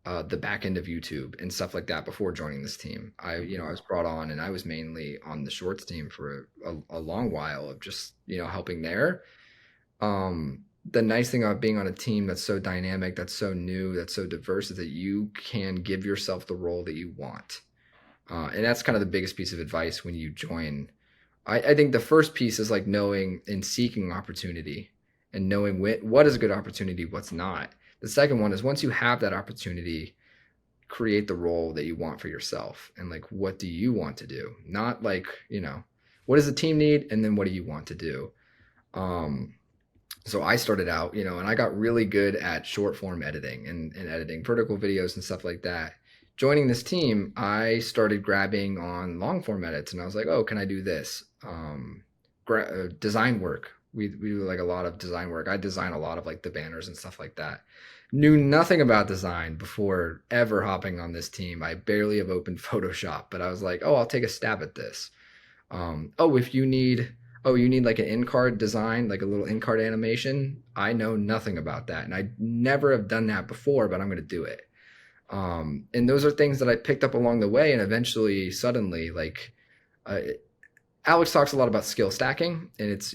the back end of YouTube and stuff like that before joining this team. I was brought on, and I was mainly on the shorts team for a long while of just helping there. The nice thing about being on a team that's so dynamic, that's so new, that's so diverse, is that you can give yourself the role that you want. And that's kind of the biggest piece of advice when you join. I think the first piece is like knowing and seeking opportunity and knowing what is a good opportunity, what's not. The second one is, once you have that opportunity, create the role that you want for yourself. And like, what do you want to do? Not like, what does the team need? And then what do you want to do? So I started out, and I got really good at short form editing and editing vertical videos and stuff like that. Joining this team, I started grabbing on long form edits, and I was like, oh, can I do this? Design work. We do like a lot of design work. I design a lot of like the banners and stuff like that. Knew nothing about design before ever hopping on this team. I barely have opened Photoshop, but I was like, oh, I'll take a stab at this. If you need like an in-card design, like a little in-card animation. I know nothing about that, and I never have done that before, but I'm going to do it. And those are things that I picked up along the way, and eventually, suddenly, like, Alex talks a lot about skill stacking, and it's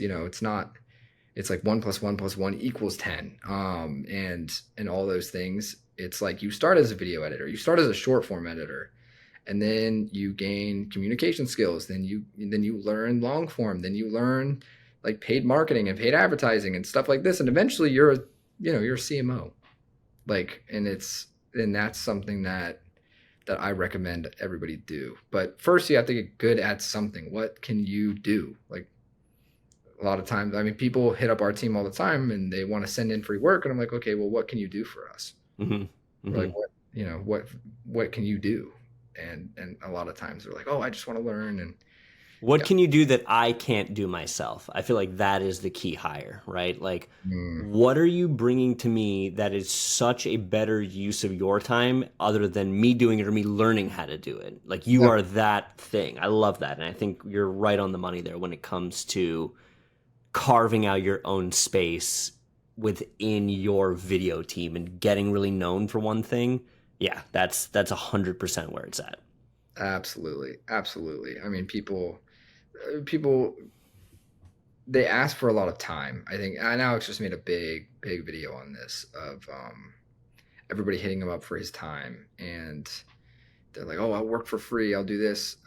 like 1 + 1 + 1 = 10. And all those things. It's like you start as a video editor, you start as a short form editor, and then you gain communication skills. Then you learn long form. Then you learn like paid marketing and paid advertising and stuff like this. And eventually you're a CMO. Like, and that's something that I recommend everybody do. But first you have to get good at something. What can you do? Like, a lot of times, I mean, people hit up our team all the time and they want to send in free work. And I'm like, okay, well, what can you do for us? Mm-hmm. Mm-hmm. Like, what can you do? And a lot of times they're like, oh, I just want to learn. And what can you do that I can't do myself? I feel like that is the key hire, right? Like, what are you bringing to me that is such a better use of your time other than me doing it or me learning how to do it? Like, you are that thing. I love that. And I think you're right on the money there when it comes to carving out your own space within your video team and getting really known for one thing. Yeah, that's 100% where it's at. Absolutely. I mean, people, they ask for a lot of time. I think, and Alex just made a big video on this of everybody hitting him up for his time, and they're like, oh, I'll work for free, I'll do this.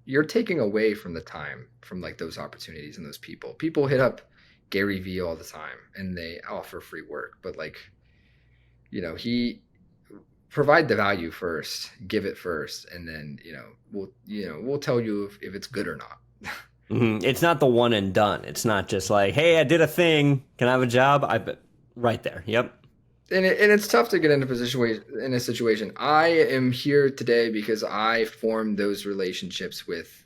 You're taking away from the time from like those opportunities and those people hit up Gary Vee all the time and they offer free work, but like, he provide the value first, give it first, and then we'll tell you if it's good or not. Mm-hmm. It's not the one and done. It's not just like, hey, I did a thing, can I have a job? Right there. Yep. And it's tough to get in a situation. I am here today because I formed those relationships with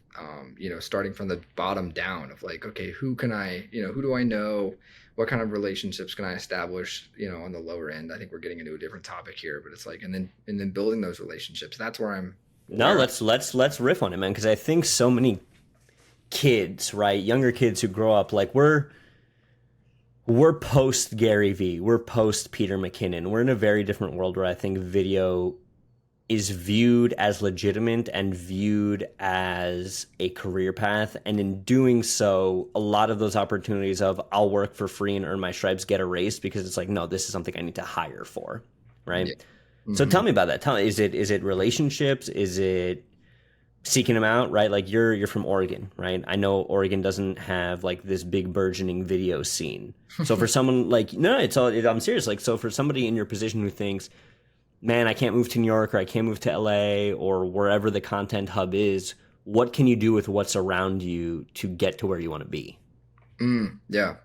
starting from the bottom down of like, okay, who do I know? What kind of relationships can I establish, on the lower end? I think we're getting into a different topic here, but it's like, and then building those relationships. That's where I'm. No, let's riff on it, man. Cause I think so many kids, right? Younger kids who grow up, like we're post Gary Vee, we're post Peter McKinnon. We're in a very different world where I think video is viewed as legitimate and viewed as a career path. And in doing so, a lot of those opportunities of I'll work for free and earn my stripes get erased because it's like, no, this is something I need to hire for, right? Yeah. Mm-hmm. So tell me about that. Is it relationships? Is it seeking them out, right? Like you're from Oregon, right? I know Oregon doesn't have like this big burgeoning video scene. So for someone like no, it's all I'm serious. Like so for somebody in your position who thinks, man, I can't move to New York or I can't move to LA or wherever the content hub is, what can you do with what's around you to get to where you want to be? Yeah.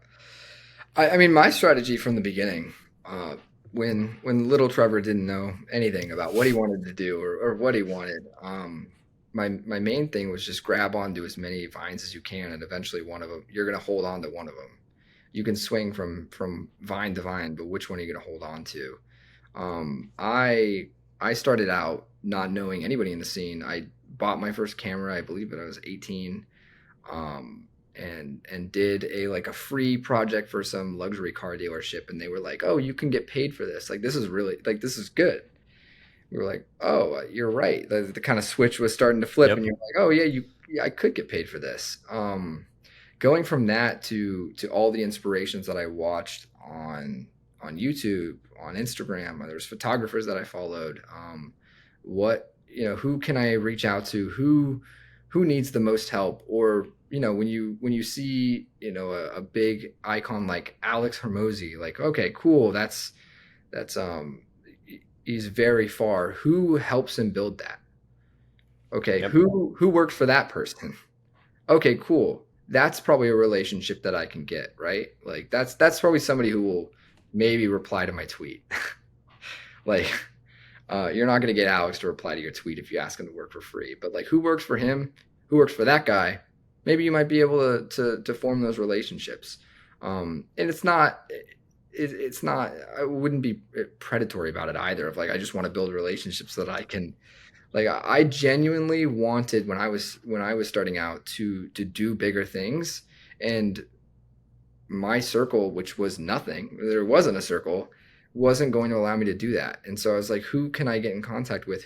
I mean, my strategy from the beginning, uh, when little Trevor didn't know anything about what he wanted to do or what he wanted, my main thing was just grab onto as many vines as you can, and eventually one of them you're gonna hold on to one of them. You can swing from vine to vine, but which one are you gonna hold on to? Um, I I started out not knowing anybody in the scene. I bought my first camera, I believe, when I was 18, um, and did a like a free project for some luxury car dealership, and they were like, "Oh, you can get paid for this. Like this is really like this is good." We were like, "Oh, you're right." The kind of switch was starting to flip, and Yep. you're like, "Oh yeah, yeah, I could get paid for this." Going from that to all the inspirations that I watched on YouTube, on Instagram, there's photographers that I followed. What who can I reach out to? Who needs the most help? Or when you see a big icon like Alex Hormozi, like okay, cool, that's he's very far. Who helps him build that? Okay, Yep. who works for that person? Okay, cool. That's probably a relationship that I can get, right? Like that's probably somebody who will maybe reply to my tweet. Like you're not going to get Alex to reply to your tweet if you ask him to work for free, but like who works for him, who works for that guy, maybe you might be able to form those relationships. And it's not I wouldn't be predatory about it either of like I just want to build relationships so that I can like I genuinely wanted when I was starting out to do bigger things, and my circle, which was nothing, there wasn't a circle, wasn't going to allow me to do that. And so I was like, who can I get in contact with?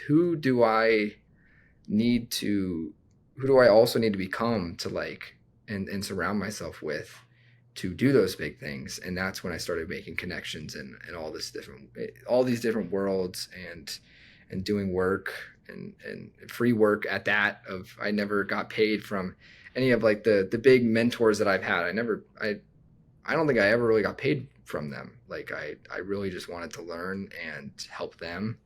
Need to who do I also need to become to like and surround myself with to do those big things? And that's when I started making connections and all these different worlds and doing work and free work at that of I never got paid from any of like the big mentors that I've had. I don't think I ever really got paid from them. Like I really just wanted to learn and help them.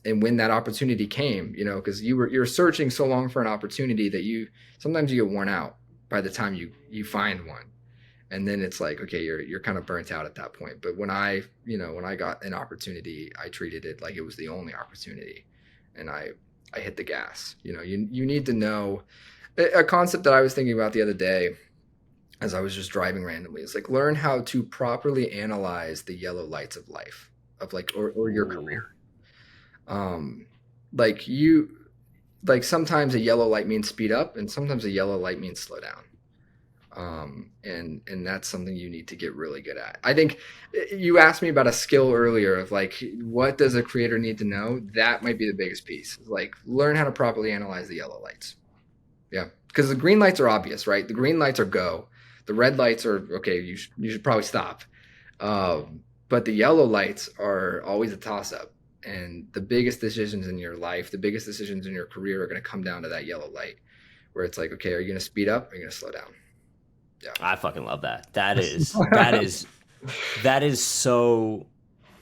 And when that opportunity came, because you're searching so long for an opportunity that you sometimes you get worn out by the time you find one, and then it's like okay, you're kind of burnt out at that point. But when I got an opportunity, I treated it like it was the only opportunity, and I hit the gas. You need to know a concept that I was thinking about the other day as I was just driving randomly. It's like learn how to properly analyze the yellow lights of life, of like or your Ooh. career. Um, like you like sometimes a yellow light means speed up, and sometimes a yellow light means slow down. And that's something you need to get really good at. I think you asked me about a skill earlier of like what does a creator need to know? That might be the biggest piece. Like learn how to properly analyze the yellow lights. Yeah, because the green lights are obvious, right? The green lights are go. The red lights are okay. You should probably stop. But the yellow lights are always a toss up. And the biggest decisions in your life, the biggest decisions in your career are going to come down to that yellow light, where it's like, okay, are you going to speed up? Or are you going to slow down? I fucking love that. That is so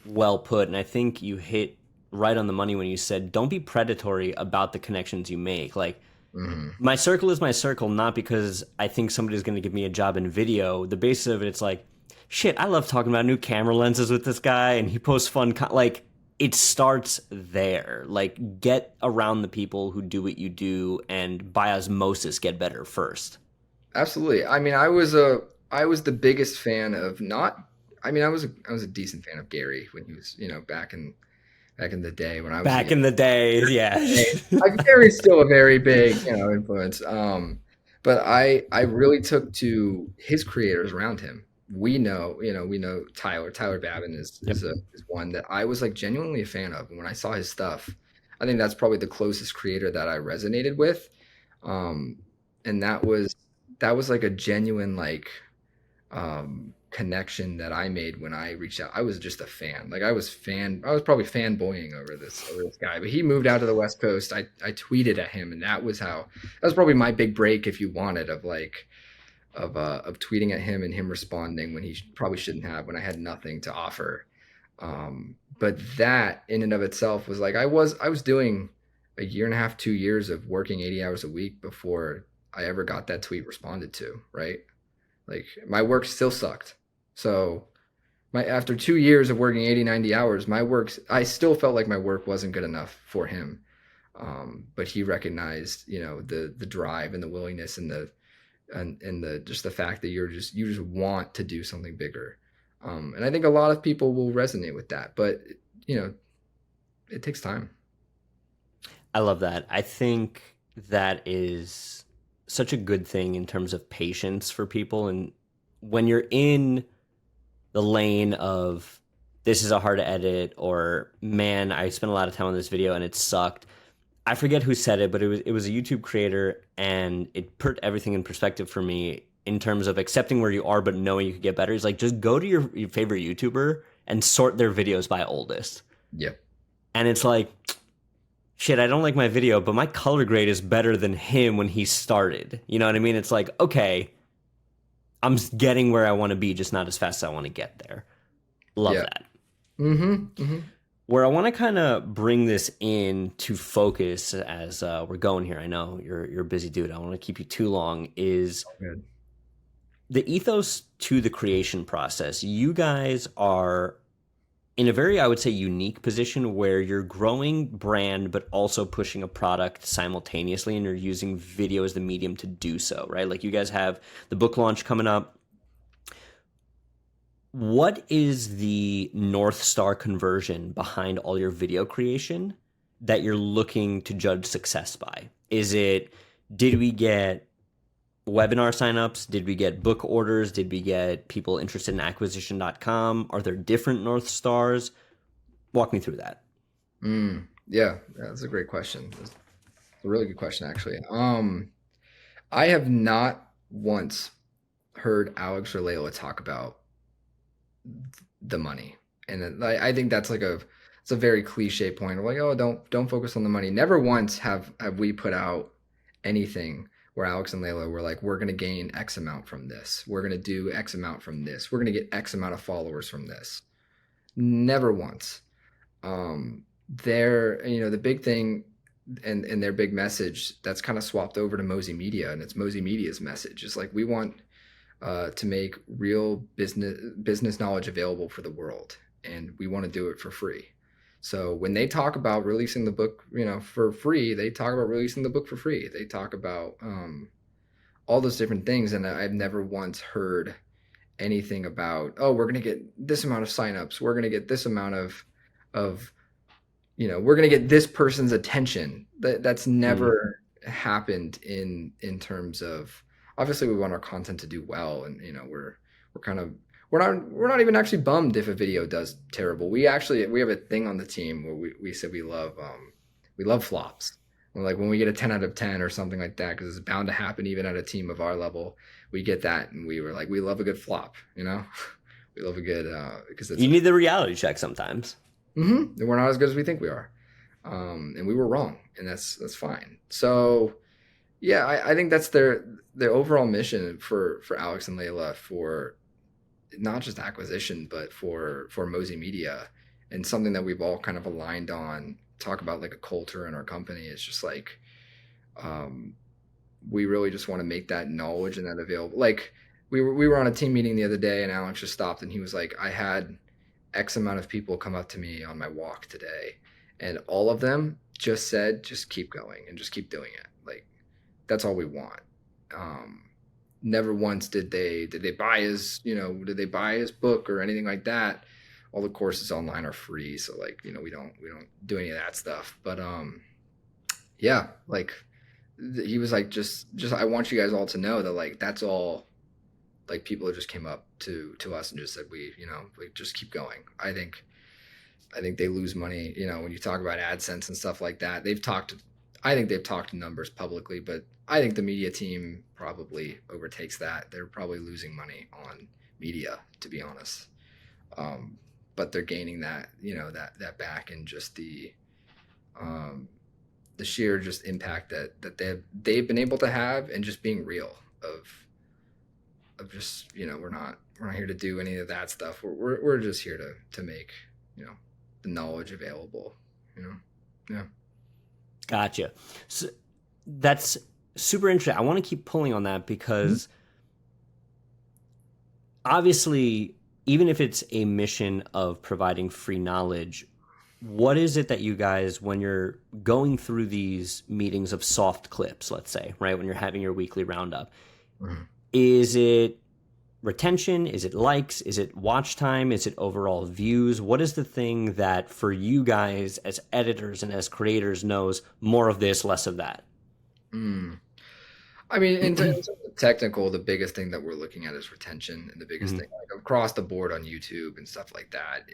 well put, and I think you hit right on the money when you said don't be predatory about the connections you make. Like hmm my circle is my circle, not because I think somebody's going to give me a job in video. The basis of it, it's like, shit, I love talking about new camera lenses with this guy, and he posts like it starts there. Like get around the people who do what you do, and by osmosis get better first. Absolutely. I mean, I was the biggest fan of not. I mean, I was a decent fan of Gary when he was back in the day when I was a Back young. in the days, yeah. Gary's still a very big, influence. But I really took to his creators around him. We know Tyler. Tyler Babin is Yep. is a is one that I was like genuinely a fan of. And when I saw his stuff, I think that's probably the closest creator that I resonated with. And that was like a genuine like connection that I made when I reached out. I was just a fan. Like I was probably fanboying over this guy. But he moved out to the West Coast. I tweeted at him, and that was probably my big break, if you wanted, of like of tweeting at him and him responding when he probably shouldn't have, when I had nothing to offer. But that in and of itself was like I was doing a year and a half, 2 years of working 80 hours a week before I ever got that tweet responded to, right? Like my work still sucked. So my after 2 years of working 80, 90 hours, my work I still felt like my work wasn't good enough for him. But he recognized, the drive and the willingness and the just the fact that you just want to do something bigger. And I think a lot of people will resonate with that, but you know, it takes time. I love that. I think that is such a good thing in terms of patience for people. And when you're in the lane of this is a hard to edit, or man, I spent a lot of time on this video and it sucked. I forget who said it, but it was a YouTube creator, and it put everything in perspective for me in terms of accepting where you are, but knowing you could get better. He's like, just go to your favorite YouTuber and sort their videos by oldest. Yeah. And it's like, shit, I don't like my video, but my color grade is better than him when he started. You know what I mean? It's like, okay, I'm getting where I want to be, just not as fast as I want to get there. Love Yeah. that. Mm-hmm. Mm-hmm. Where I want to kind of bring this in to focus as we're going here. I know you're a busy dude. I don't want to keep you too long. Is Good. the ethos to the creation process? You guys are in a very, I would say, unique position where you're growing brand, but also pushing a product simultaneously, and you're using video as the medium to do so, right? Like you guys have the book launch coming up. What is the North Star conversion behind all your video creation that you're looking to judge success by? Is it, did we get webinar signups? Did we get book orders? Did we get people interested in acquisition.com? Are there different North Stars? Walk me through that. Yeah, that's a great question. That's a really good question, actually. I have not once heard Alex or Layla talk about the money, and I think that's like it's a very cliche point of like, oh, don't focus on the money. Never once have we put out anything where Alex and Layla were like, we're gonna gain X amount from this, we're gonna do X amount from this, we're gonna get X amount of followers from this. Never once. The big thing and their big message that's kind of swapped over to Mozi Media, and it's Mozi Media's message. It's like we want to make real business knowledge available for the world, and we want to do it for free. So when they talk about releasing the book, for free, they talk about releasing the book for free. They talk about all those different things, and I've never once heard anything about, oh, we're going to get this amount of signups, we're going to get this amount of we're going to get this person's attention. That's never happened in terms of, obviously we want our content to do well, and we're kind of we're not even actually bummed if a video does terrible. We have a thing on the team where we said we love flops. Like when we get a 10 out of 10 or something like that, because it's bound to happen even at a team of our level, we get that, and we were like, we love a good flop, we love a good because You need the reality check sometimes. And we're not as good as we think we are, and we were wrong, and that's fine. So yeah, I think that's their overall mission for Alex and Layla, for not just acquisition, but for Mozi Media, and something that we've all kind of aligned on. Talk about like a culture in our company. It's just like, we really just want to make that knowledge and that available. Like we were on a team meeting the other day, and Alex just stopped, and he was like, I had X amount of people come up to me on my walk today, and all of them just said, just keep going and just keep doing it. Like that's all we want. Never once did they buy did they buy his book or anything like that. All the courses online are free, so like we don't do any of that stuff. But yeah, like he was like, just I want you guys all to know that like that's all. Like people just came up to us and just said, we just keep going. I think they lose money, when you talk about AdSense and stuff like that. I think they've talked numbers publicly, but I think the media team probably overtakes that. They're probably losing money on media, to be honest. Um, but they're gaining that, that back, and just um, the sheer just impact that they've been able to have, and just being real of just, we're not here to do any of that stuff. We're just here to make, the knowledge available, you know. Yeah. Gotcha. So that's super interesting. I want to keep pulling on that Mhm. because obviously, even if it's a mission of providing free knowledge, what is it that you guys, when you're going through these meetings of soft clips, let's say, right, when you're having your weekly roundup, Mhm. is it retention? Is it likes? Is it watch time? Is it overall views? What is the thing that for you guys as editors and as creators knows more of this, less of that? Mm. I mean, in terms of the technical, the biggest thing that we're looking at is retention, and the biggest Hmm. thing, like across the board on YouTube and stuff like that.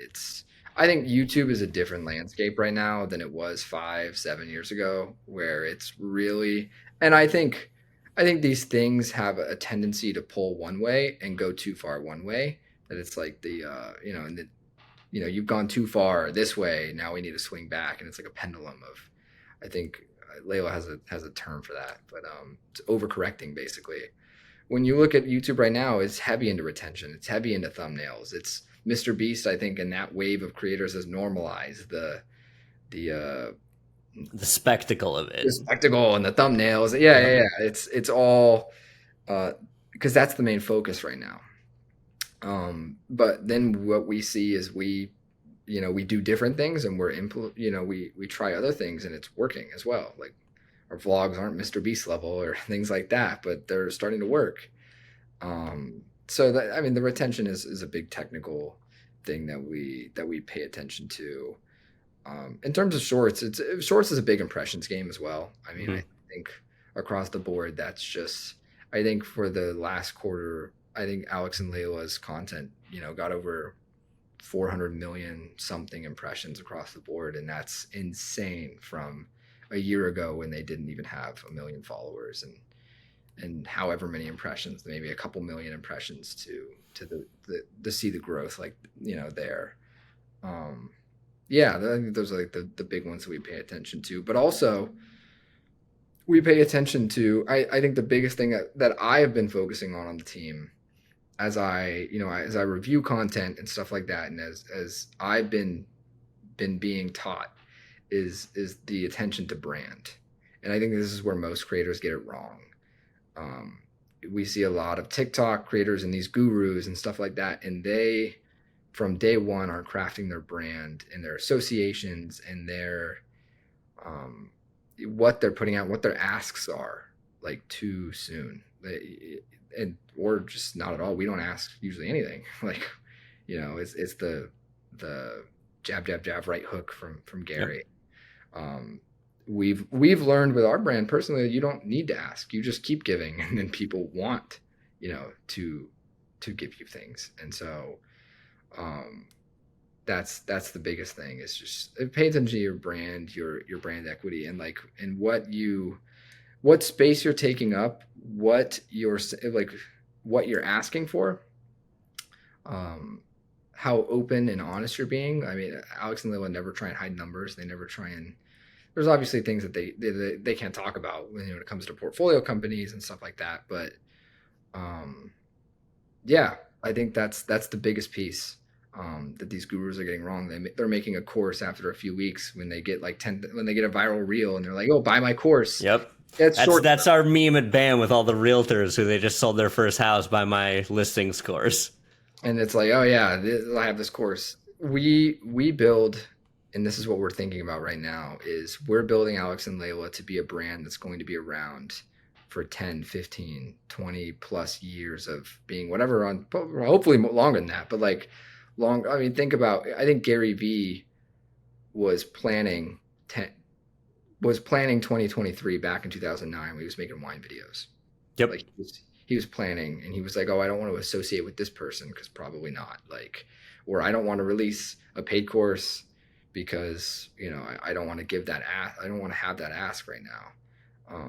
I think YouTube is a different landscape right now than it was 5, 7 years ago, where it's really, and I think these things have a tendency to pull one way and go too far one way. That it's like and you've gone too far this way. Now we need to swing back, and it's like a pendulum of, I think Layla has a term for that, but it's overcorrecting basically. When you look at YouTube right now, it's heavy into retention. It's heavy into thumbnails. It's Mr. Beast, I think, in that wave of creators has normalized the The spectacle of the it. spectacle and the thumbnails. Yeah, yeah, Yep. yeah. It's all because that's the main focus right now. But then what we see is we do different things, and we try other things, and it's working as well. Like our vlogs aren't Mr. Beast level or things like that, but they're starting to work. So that, I mean, the retention is a big technical thing that we pay attention to. In terms of shorts, shorts is a big impressions game as well. I mean, I Hmm. think across the board, that's just, I think for the last quarter, I think Alex and Layla's content, got over 400 million something impressions across the board, and that's insane from a year ago when they didn't even have a million followers, and however many impressions, maybe a couple million impressions to see the growth, like, there. Um, yeah, I think those are like the big ones that we pay attention to. But also we pay attention to, I think the biggest thing that I have been focusing on the team, as I review content and stuff like that, and as I've been being taught, is the attention to brand. And I think this is where most creators get it wrong. Um, we see a lot of TikTok creators and these gurus and stuff like that, and they from day one are crafting their brand and their associations and their um, what they're putting out, what their asks are, like too soon. And or just not at all. We don't ask usually anything. Like, it's the jab jab jab right hook from Yep. Gary. Um, we've learned with our brand personally that you don't need to ask. You just keep giving, and then people want, to give you things. And so um, that's the biggest thing, is just pay attention to your brand, your brand equity, and like, and what space you're taking up, what you're asking for, um, how open and honest you're being. I mean, Alex and Lila never try and hide numbers. They never try and, there's obviously things that they can't talk about when it comes to portfolio companies and stuff like that. But um, yeah, I think that's the biggest piece, that these gurus are getting wrong. They're making a course after a few weeks when they get like 10, when they get a viral reel, and they're like, oh, buy my course. Yep. It's That's short that's term. our meme at BAM with all the realtors who they just sold their first house by my listing scores. And it's like, oh yeah, I have this course. We build, and this is what we're thinking about right now, is we're building Alex and Layla to be a brand that's going to be around for 10, 15, 20 plus years of being whatever, on hopefully longer than that, but like long. I mean, think about, I think Gary Vee was planning 10 was planning 2023 back in 2009 when he was making wine videos. Yep. Like he was planning, and he was like, oh, I don't want to associate with this person because probably not, like, or I don't want to release a paid course because I don't want to give that ask. I don't want to have that ask right now.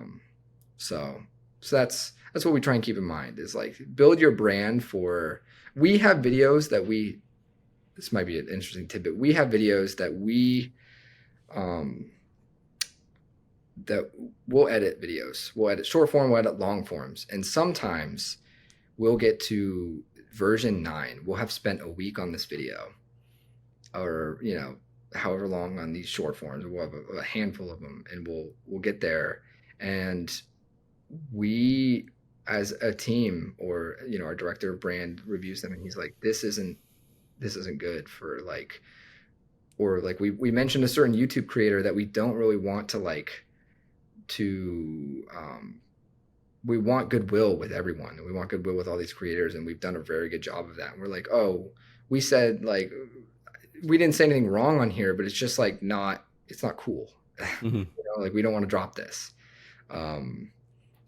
So so that's what we try and keep in mind, is like build your brand for we have videos that we, this might be an interesting tidbit. We have videos that um, that we'll edit videos. We'll edit short form, we'll edit long forms. And sometimes we'll get to version 9. We'll have spent a week on this video or, however long on these short forms. We'll have a handful of them and we'll get there. And we, as a team, or, our director of brand reviews them and he's like, this isn't good for like, or like we mentioned a certain YouTube creator that we don't really want to we want goodwill with everyone. We want goodwill with all these creators, and we've done a very good job of that. And we're like, oh, we said like we didn't say anything wrong on here, but it's just like it's not cool. Mm-hmm. Like we don't want to drop this.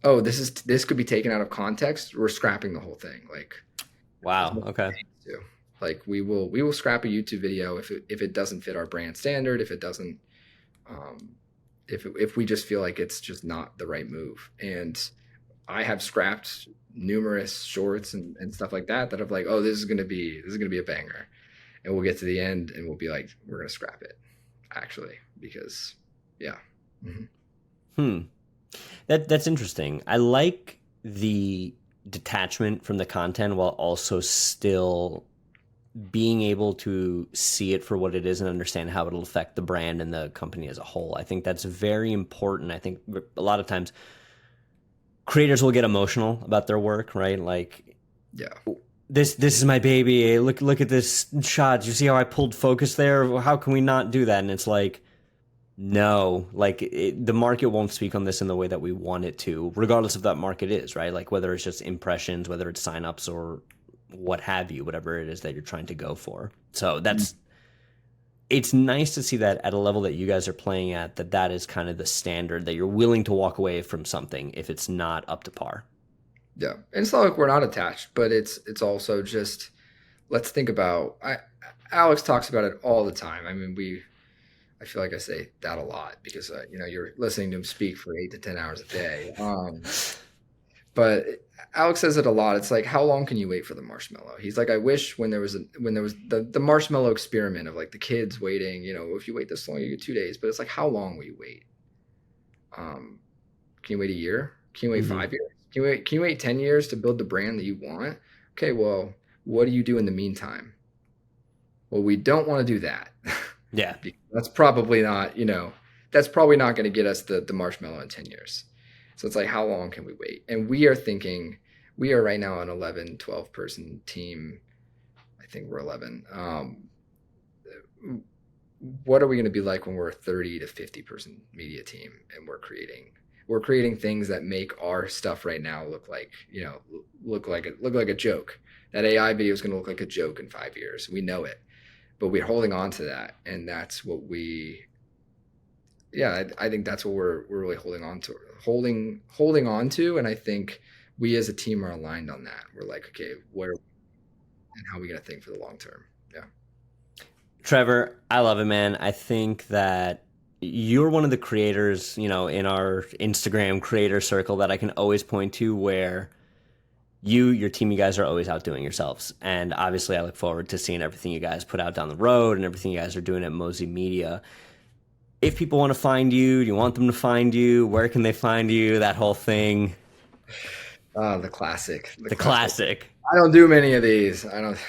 Oh, this could be taken out of context. We're scrapping the whole thing. Like, wow, okay. Like we will scrap a YouTube video if it doesn't fit our brand standard, if it doesn't, if we just feel like it's just not the right move. And I have scrapped numerous shorts and stuff like that have like, oh, this is gonna be a banger, and we'll get to the end and we'll be like, we're gonna scrap it, actually, because yeah. Mm-hmm. That's interesting. I like the detachment from the content while also still being able to see it for what it is and understand how it'll affect the brand and the company as a whole. I think that's very important. I think a lot of times creators will get emotional about their work, right? Like, yeah, this is my baby. Look at this shot. You see how I pulled focus there? How can we not do that? And it's like, no, like the market won't speak on this in the way that we want it to, regardless of that market is, right? Like whether it's just impressions, whether it's signups or what have you, whatever it is that you're trying to go for. So it's nice to see that at a level that you guys are playing at, that is kind of the standard, that you're willing to walk away from something if it's not up to par. Yeah. And it's not like we're not attached, but it's also just, let's think about, Alex talks about it all the time. I mean, I feel like I say that a lot because, you're listening to him speak for 8 to 10 hours a day. But Alex says it a lot. It's like, how long can you wait for the marshmallow? He's like, I wish when there was the marshmallow experiment of like the kids waiting, if you wait this long, you get 2 days. But it's like, how long will you wait? Can you wait a year? Can you wait 5 years? Can you wait 10 years to build the brand that you want? Okay, well, what do you do in the meantime? Well, we don't want to do that. Yeah. That's probably not, that's probably not going to get us the marshmallow in 10 years. So it's like, how long can we wait? And we are right now an 11, 12 person team. I think we're 11. What are we going to be like when we're a 30 to 50 person media team and we're creating things that make our stuff right now look like a joke. That AI video is going to look like a joke in 5 years. We know it, but we're holding on to that. And that's what I think that's what we're really holding on to. And I think we as a team are aligned on that. We're like, okay, where and how are we going to think for the long term? Yeah. Trevor, I love it, man. I think that you're one of the creators, in our Instagram creator circle that I can always point to where your team, you guys are always outdoing yourselves. And obviously I look forward to seeing everything you guys put out down the road and everything you guys are doing at Mozi Media. If people want to find you, do you want them to find you? Where can they find you? That whole thing. The classic. The classic. I don't do many of these. I don't.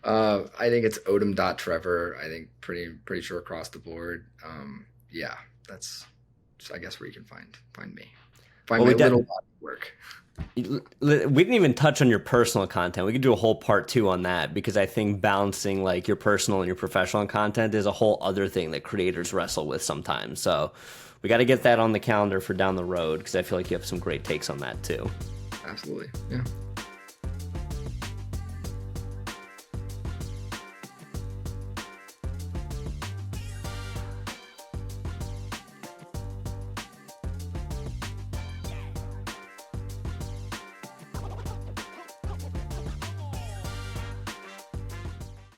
I think it's Odom.Trevor. I think pretty sure across the board. Yeah, that's I guess where you can find me. Find my little body work. We didn't even touch on your personal content. We could do a whole part 2 on that because I think balancing like your personal and your professional content is a whole other thing that creators wrestle with sometimes. So we got to get that on the calendar for down the road because I feel like you have some great takes on that too. Absolutely. Yeah.